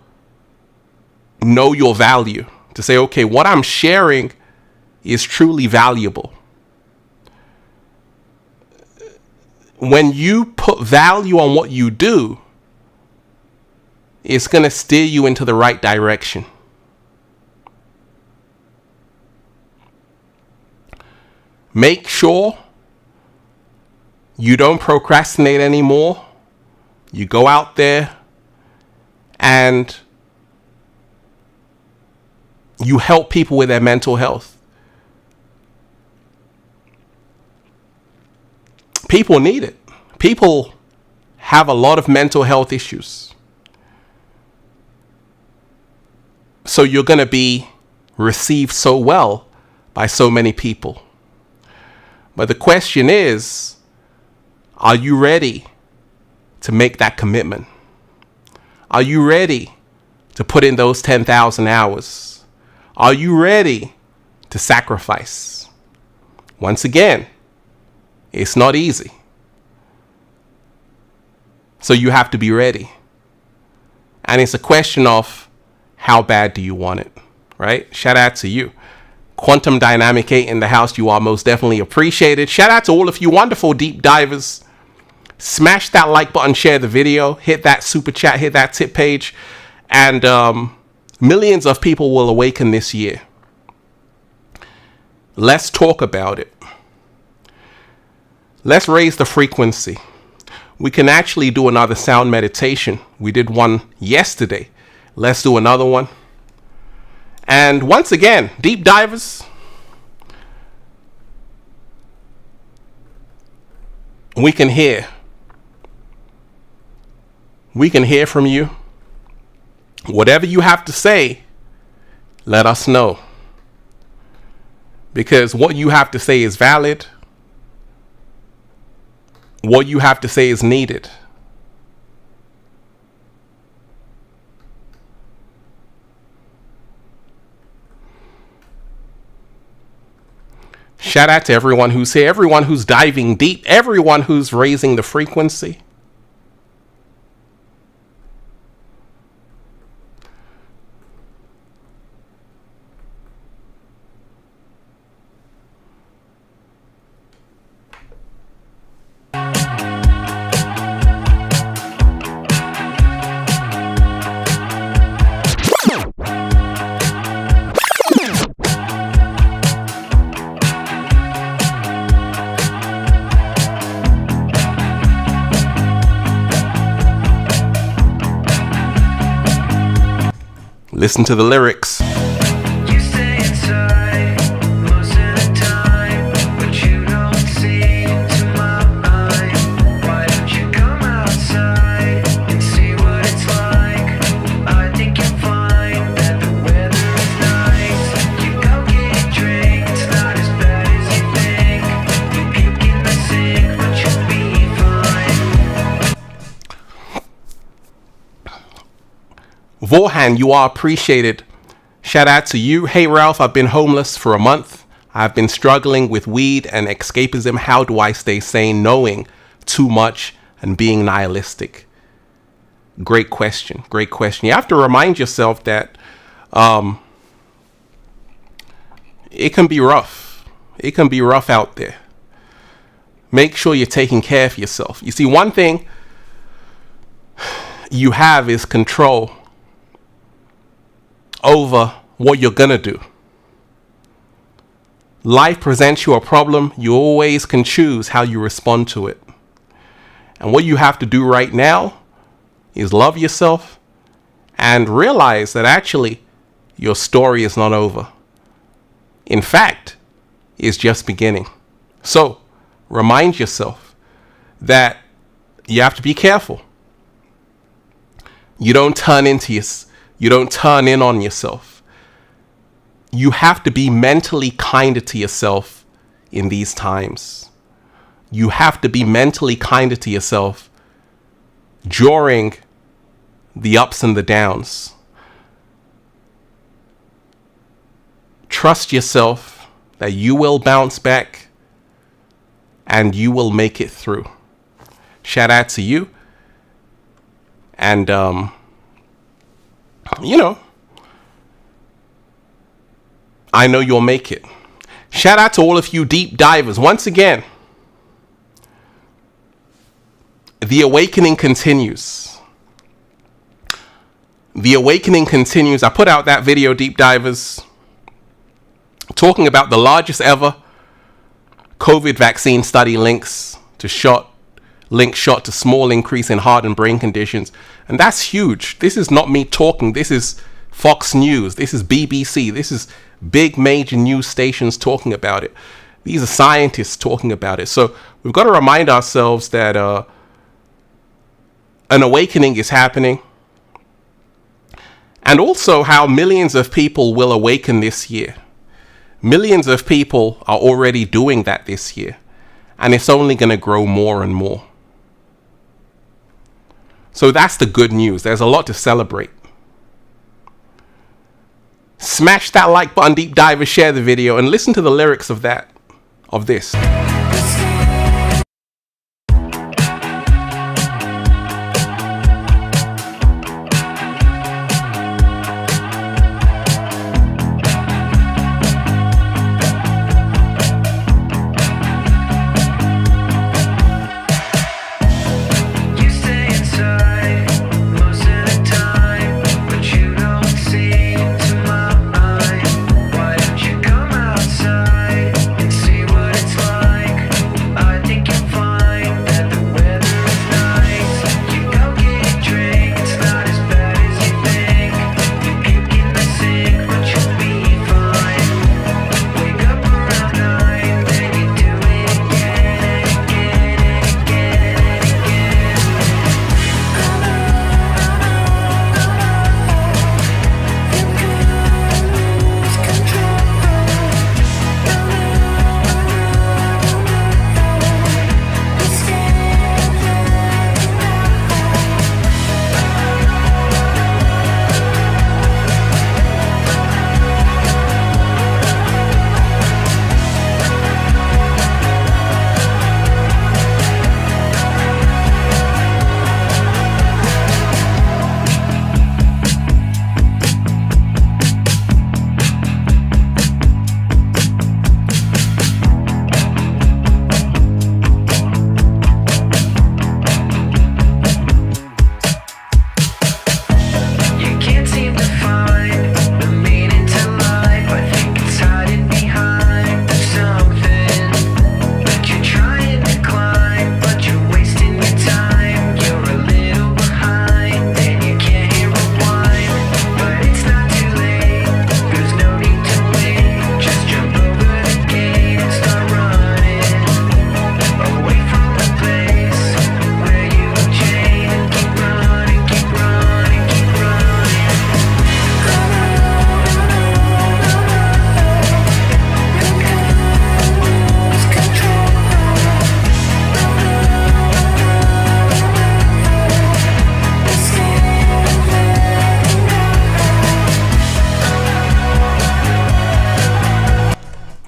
know your value to say, okay, what I'm sharing is truly valuable. When you put value on what you do, it's going to steer you into the right direction. Make sure you don't procrastinate anymore. You go out there and you help people with their mental health. People need it. People have a lot of mental health issues. So you're going to be received so well by so many people. But the question is, are you ready to make that commitment? Are you ready to put in those 10,000 hours? Are you ready to sacrifice? Once again, it's not easy. So you have to be ready. And it's a question of how bad do you want it, right? Shout out to you. Quantum Dynamic 8 in the house. You are most definitely appreciated. Shout out to all of you wonderful deep divers. Smash that like button, share the video, hit that super chat, hit that tip page. And millions of people will awaken this year. Let's talk about it. Let's raise the frequency. We can actually do another sound meditation. We did one yesterday. Let's do another one. And once again, deep divers, we can hear. We can hear from you. Whatever you have to say, let us know. Because what you have to say is valid. What you have to say is needed. Shout out to everyone who's here, everyone who's diving deep, everyone who's raising the frequency. Listen to the lyrics. You stay inside most of the time, but you don't see into my mind. Why don't you come outside and see what it's like? I think you'll find that the weather is nice. You go get a drink, it's not as bad as you think. You puke in the sink, but you'll be fine. Vorhan, you are appreciated. Shout out to you. Hey Ralph, I've been homeless for a month. I've been struggling with weed and escapism. How do I stay sane knowing too much and being nihilistic? Great question. Great question. You have to remind yourself that it can be rough. It can be rough out there. Make sure you're taking care of yourself. You see, one thing you have is control over what you're gonna do. Life presents you a problem. You always can choose how you respond to it. And what you have to do right now is love yourself and realize that actually your story is not over. In fact, it's just beginning. So remind yourself that you have to be careful. You don't turn in on yourself. You have to be mentally kinder to yourself in these times. You have to be mentally kinder to yourself during the ups and the downs. Trust yourself that you will bounce back and you will make it through. Shout out to you. And, I know you'll make it. Shout out to all of you deep divers. Once again, the awakening continues. The awakening continues. I put out that video, deep divers, talking about the largest ever COVID vaccine study links to shot to small increase in heart and brain conditions. And that's huge. This is not me talking. This is Fox News. This is BBC. This is big major news stations talking about it. These are scientists talking about it. So we've got to remind ourselves that an awakening is happening. And also how millions of people will awaken this year. Millions of people are already doing that this year. And it's only going to grow more and more. So that's the good news. There's a lot to celebrate. Smash that like button, deep diver, share the video, and listen to the lyrics of this.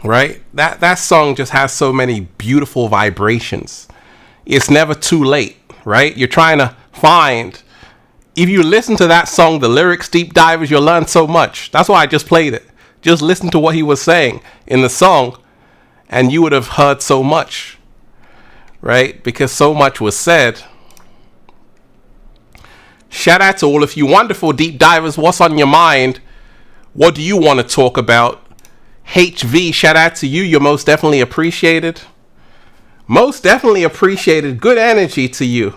Right? That song just has so many beautiful vibrations. It's never too late, right? You're trying to find if you listen to that song, the lyrics, deep divers, you'll learn so much. That's why I just played it. Just listen to what he was saying in the song, and you would have heard so much, right? Because so much was said. Shout out to all of you wonderful deep divers. What's on your mind? What do you want to talk about? HV, shout out to you. You're most definitely appreciated. Most definitely appreciated. Good energy to you.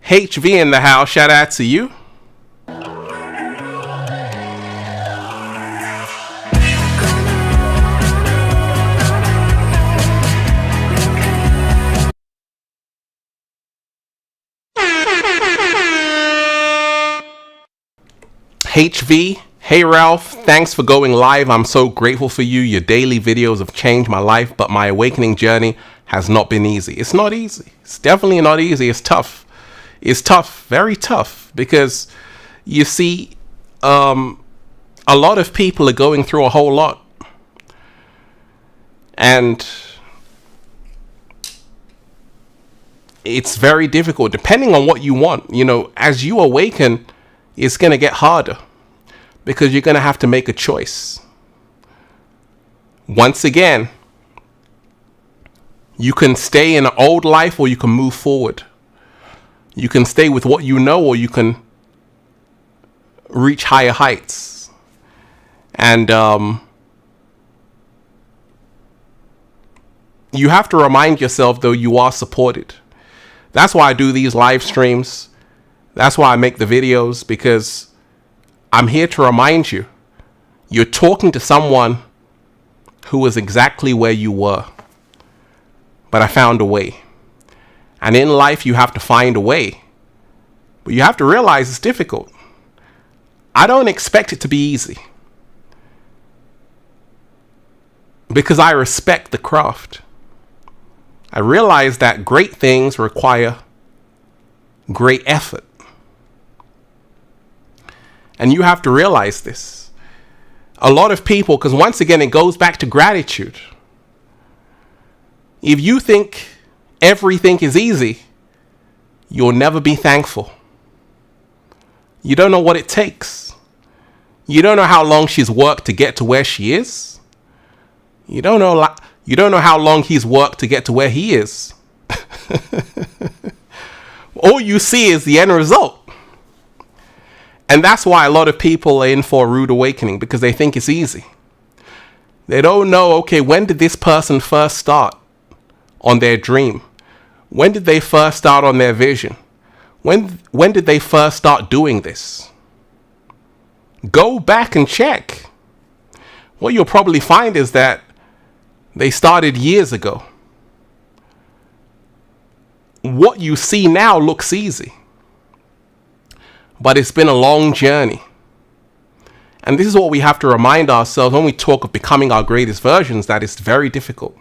HV in the house, shout out to you. HV, hey Ralph, thanks for going live. I'm so grateful for you. Your daily videos have changed my life, but my awakening journey has not been easy. It's not easy. It's definitely not easy. It's tough. It's tough, very tough, because you see, a lot of people are going through a whole lot. And it's very difficult, depending on what you want. You know, as you awaken, it's going to get harder, because you're going to have to make a choice. Once again, you can stay in an old life or you can move forward. You can stay with what you know, or you can reach higher heights. And you have to remind yourself, though, you are supported. That's why I do these live streams. That's why I make the videos, because I'm here to remind you, you're talking to someone who was exactly where you were. But I found a way. And in life, you have to find a way. But you have to realize it's difficult. I don't expect it to be easy, because I respect the craft. I realize that great things require great effort. And you have to realize this. A lot of people, because once again, it goes back to gratitude. If you think everything is easy, you'll never be thankful. You don't know what it takes. You don't know how long she's worked to get to where she is. You don't know how long he's worked to get to where he is. All you see is the end result. And that's why a lot of people are in for a rude awakening, because they think it's easy. They don't know, okay, when did this person first start on their dream? When did they first start on their vision? When did they first start doing this? Go back and check. What you'll probably find is that they started years ago. What you see now looks easy, but it's been a long journey. And this is what we have to remind ourselves when we talk of becoming our greatest versions, that it's very difficult.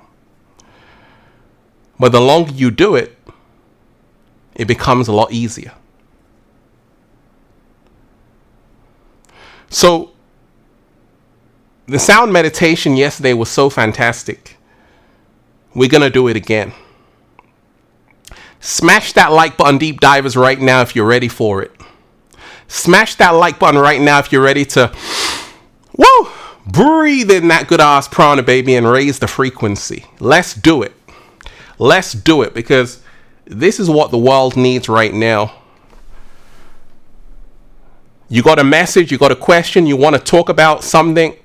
But the longer you do it, it becomes a lot easier. So, the sound meditation yesterday was so fantastic. We're going to do it again. Smash that like button, deep divers, right now if you're ready for it. Smash that like button right now if you're ready to breathe in that good ass prana, baby, and raise the frequency. Let's do it. Let's do it, because this is what the world needs right now. You got a message, you got a question, you want to talk about something,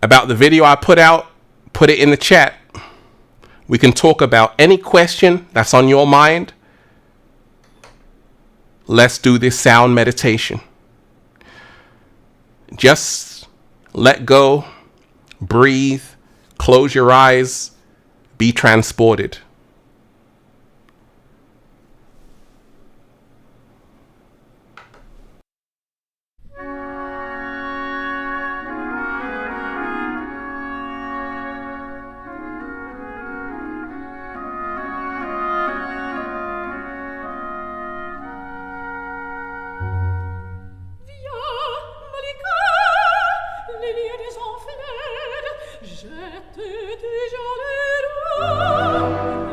about the video I put out, put it in the chat. We can talk about any question that's on your mind. Let's do this sound meditation. Just let go, breathe, close your eyes, be transported. Jette déjà les doigts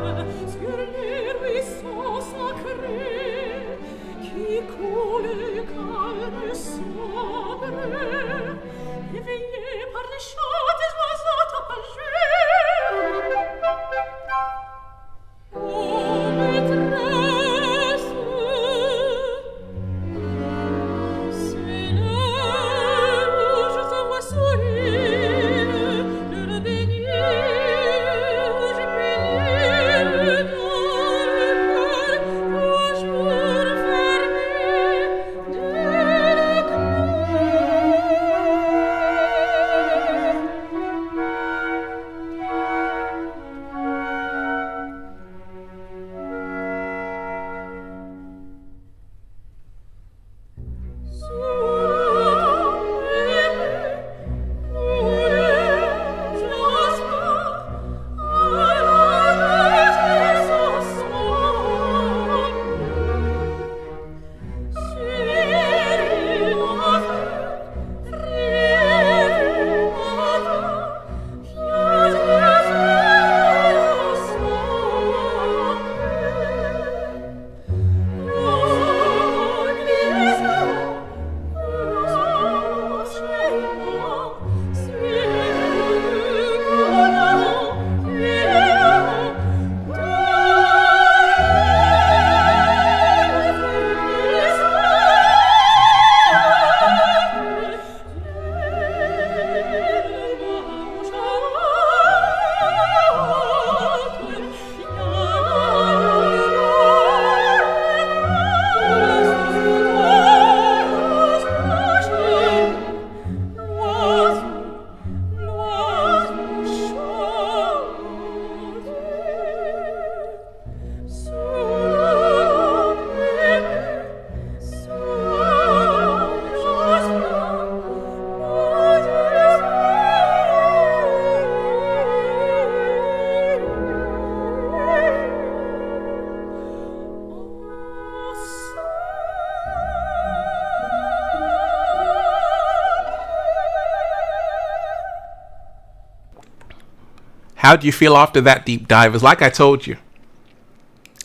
How do you feel after that, deep divers? Like I told you,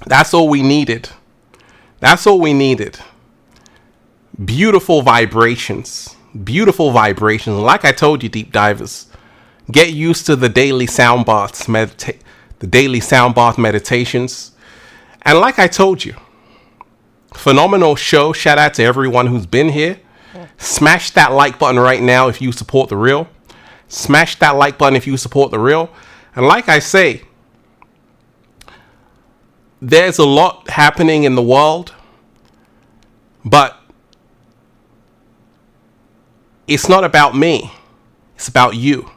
that's all we needed. That's all we needed. Beautiful vibrations. Beautiful vibrations. Like I told you, deep divers, get used to the daily sound baths, the daily sound bath meditations. And like I told you, phenomenal show. Shout out to everyone who's been here. Smash that like button right now if you support the real. Smash that like button if you support the real. And like I say, there's a lot happening in the world, but it's not about me. It's about you.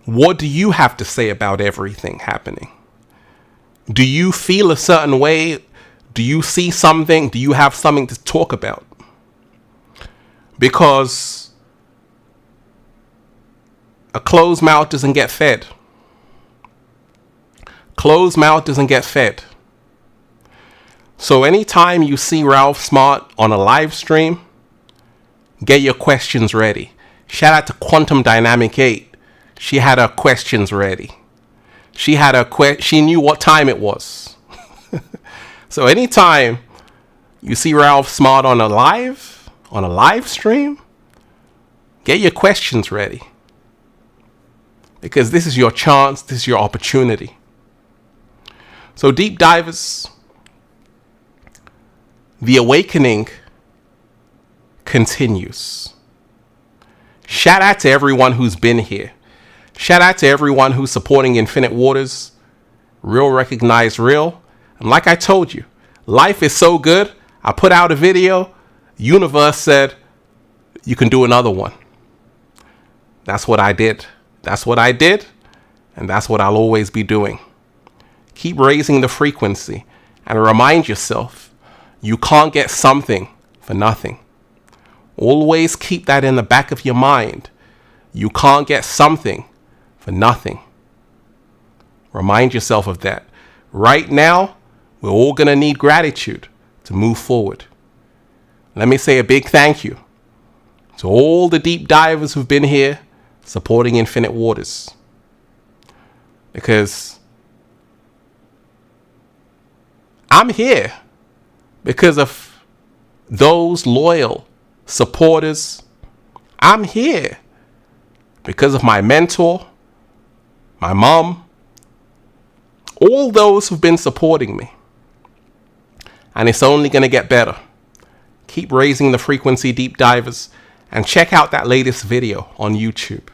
What do you have to say about everything happening? Do you feel a certain way? Do you see something? Do you have something to talk about? Because a closed mouth doesn't get fed. Closed mouth doesn't get fed. So anytime you see Ralph Smart on a live stream, get your questions ready. Shout out to Quantum Dynamic 8. She had her questions ready. She knew what time it was. So anytime you see Ralph Smart on a live stream, get your questions ready. Because this is your chance, this is your opportunity. So deep divers, the awakening continues. Shout out to everyone who's been here. Shout out to everyone who's supporting Infinite Waters. Real recognize real. And like I told you, life is so good. I put out a video. Universe said, you can do another one. That's what I did. That's what I did. And that's what I'll always be doing. Keep raising the frequency and remind yourself, you can't get something for nothing. Always keep that in the back of your mind. You can't get something for nothing. Remind yourself of that. Right now, we're all going to need gratitude to move forward. Let me say a big thank you to all the deep divers who've been here supporting Infinite Waters. Because I'm here because of those loyal supporters. I'm here because of my mentor, my mom, all those who've been supporting me. And it's only going to get better. Keep raising the frequency, deep divers, and check out that latest video on YouTube.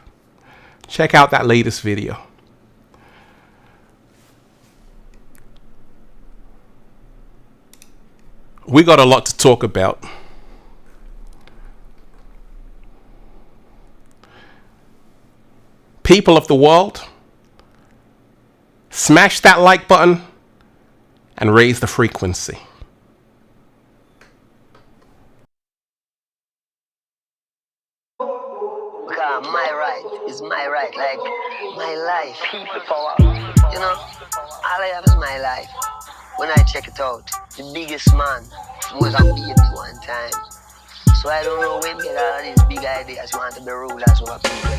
Check out that latest video. We got a lot to talk about. People of the world, smash that like button and raise the frequency. Because my right is my right, like my life. People power. You know, all I have is my life. When I check it out, the biggest man was a baby one time. So I don't know when get all these big ideas you want to be rulers over people.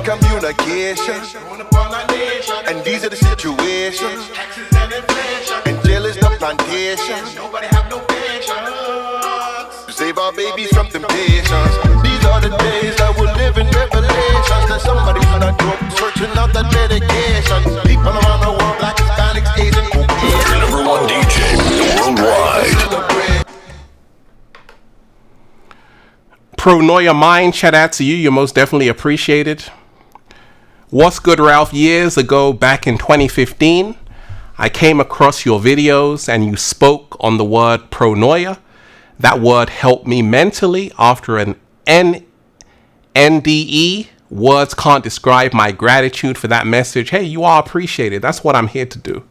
Communication, and these are the situations. And jail is the plantation. Nobody have no patience to save our babies from temptations. These are the days that we're living revelations. That somebody's not dope, searching out that medication. People around the world, like Hispanics, Asian, Caucasian. Number one DJ worldwide. Pronoia Mind, shout out to you. You're most definitely appreciated. What's good, Ralph? Years ago, back in 2015, I came across your videos and you spoke on the word pronoia. That word helped me mentally after an NDE. Words can't describe my gratitude for that message. Hey, you are appreciated. That's what I'm here to do.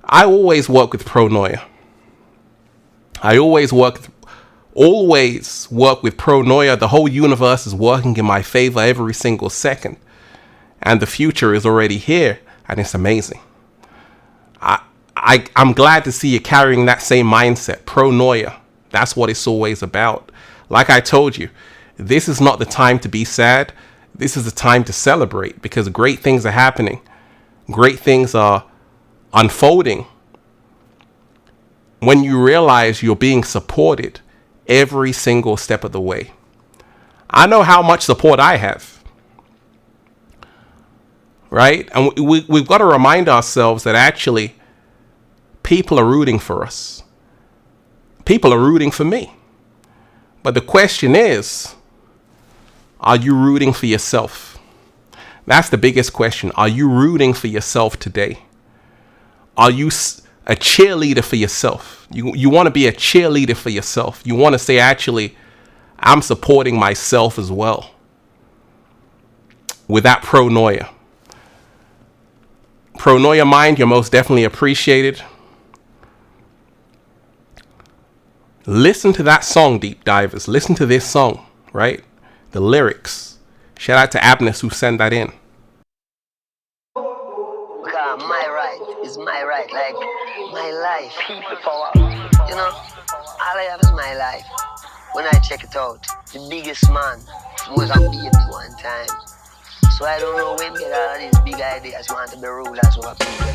I always work with pronoia. I always work with pronoia. The whole universe is working in my favor every single second. And the future is already here, and it's amazing. I'm glad to see you carrying that same mindset, pronoia. That's what it's always about. Like I told you, this is not the time to be sad. This is the time to celebrate, because great things are happening. Great things are unfolding when you realize you're being supported every single step of the way. I know how much support I have, right? And we've got to remind ourselves that actually people are rooting for us. People are rooting for me. But the question is, are you rooting for yourself? That's the biggest question. Are you rooting for yourself today? Are you a cheerleader for yourself? You want to be a cheerleader for yourself. You want to say, actually, I'm supporting myself as well. With that pronoia. Pronoia mind, you're most definitely appreciated. Listen to that song, deep divers. Listen to this song, right? The lyrics. Shout out to Abness who sent that in. Because my right is my right, like my life. People power. You know, all I have is my life. When I check it out, the biggest man was a baby one time. So I don't know when we get all of these big ideas want to be rulers over people.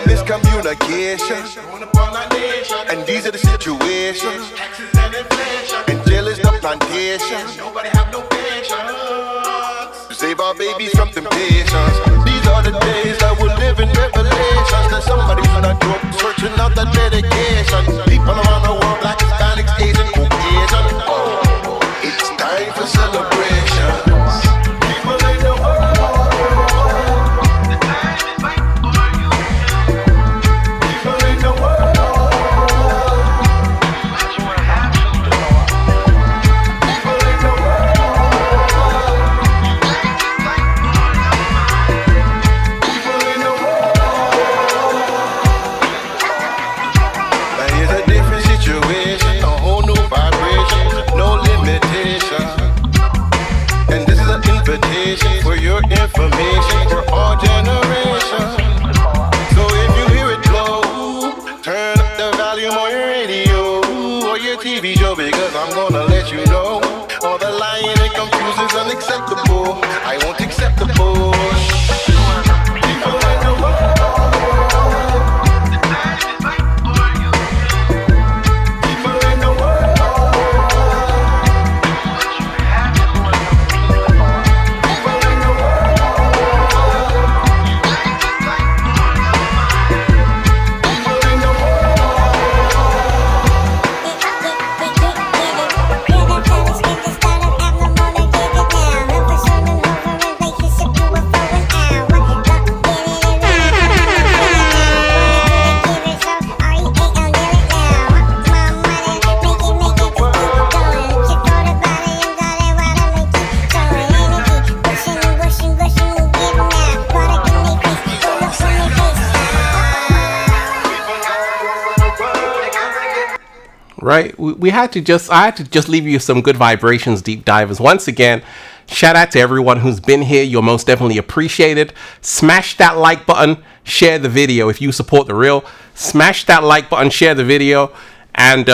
Miscommunication, and these are the situations, and jail is the plantation. Nobody have no patience to save our babies from temptations. These are the days that we'll live in revelations. That somebody's not broke, searching out that medication. People around the world, black, Hispanics, Asian, Caucasian. Oh, it's time for celebration. People in the world. For your information, for all generations. So if you hear it blow, turn up the volume on your radio or your TV show, because I'm gonna let you know all the lying and confusion is unacceptable. I won't accept the bullshit. People in the world. People in the world. Right? I had to just leave you some good vibrations, deep divers. Once again, shout out to everyone who's been here. You're most definitely appreciated. Smash that like button, share the video if you support the real. Smash that like button, share the video. And,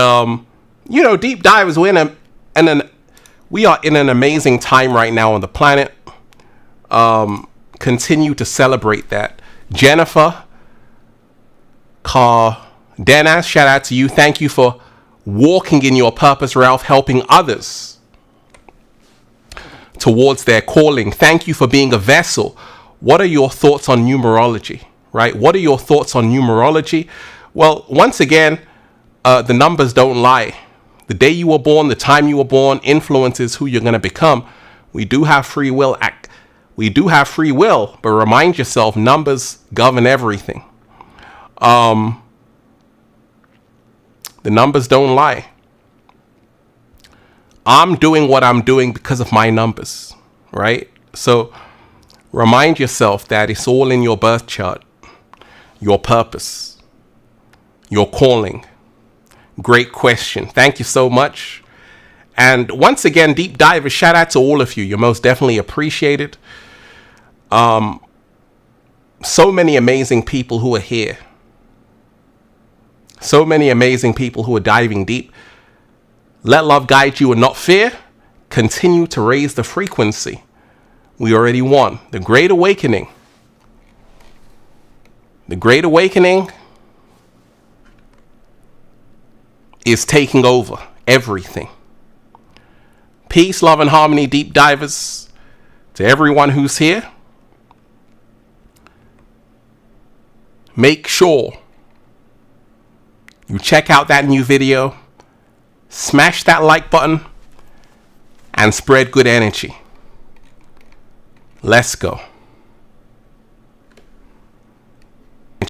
deep divers, we are in an amazing time right now on the planet. Continue to celebrate that. Jennifer Cardenas, shout out to you. Thank you for walking in your purpose, Ralph, helping others towards their calling. Thank you for being a vessel. What are your thoughts on numerology, right? What are your thoughts on numerology? Well, once again, the numbers don't lie. The day you were born, the time you were born influences who you're going to become. We do have free will. We do have free will, but remind yourself, numbers govern everything. The numbers don't lie. I'm doing what I'm doing because of my numbers, right? So remind yourself that it's all in your birth chart, your purpose, your calling. Great question. Thank you so much. And once again, deep divers, shout out to all of you. You're most definitely appreciated. So many amazing people who are here. So many amazing people who are diving deep. Let love guide you and not fear. Continue to raise the frequency. We already won. The Great Awakening. The Great Awakening is taking over everything. Peace, love, and harmony, deep divers. To everyone who's here, make sure you check out that new video, smash that like button, and spread good energy. Let's go.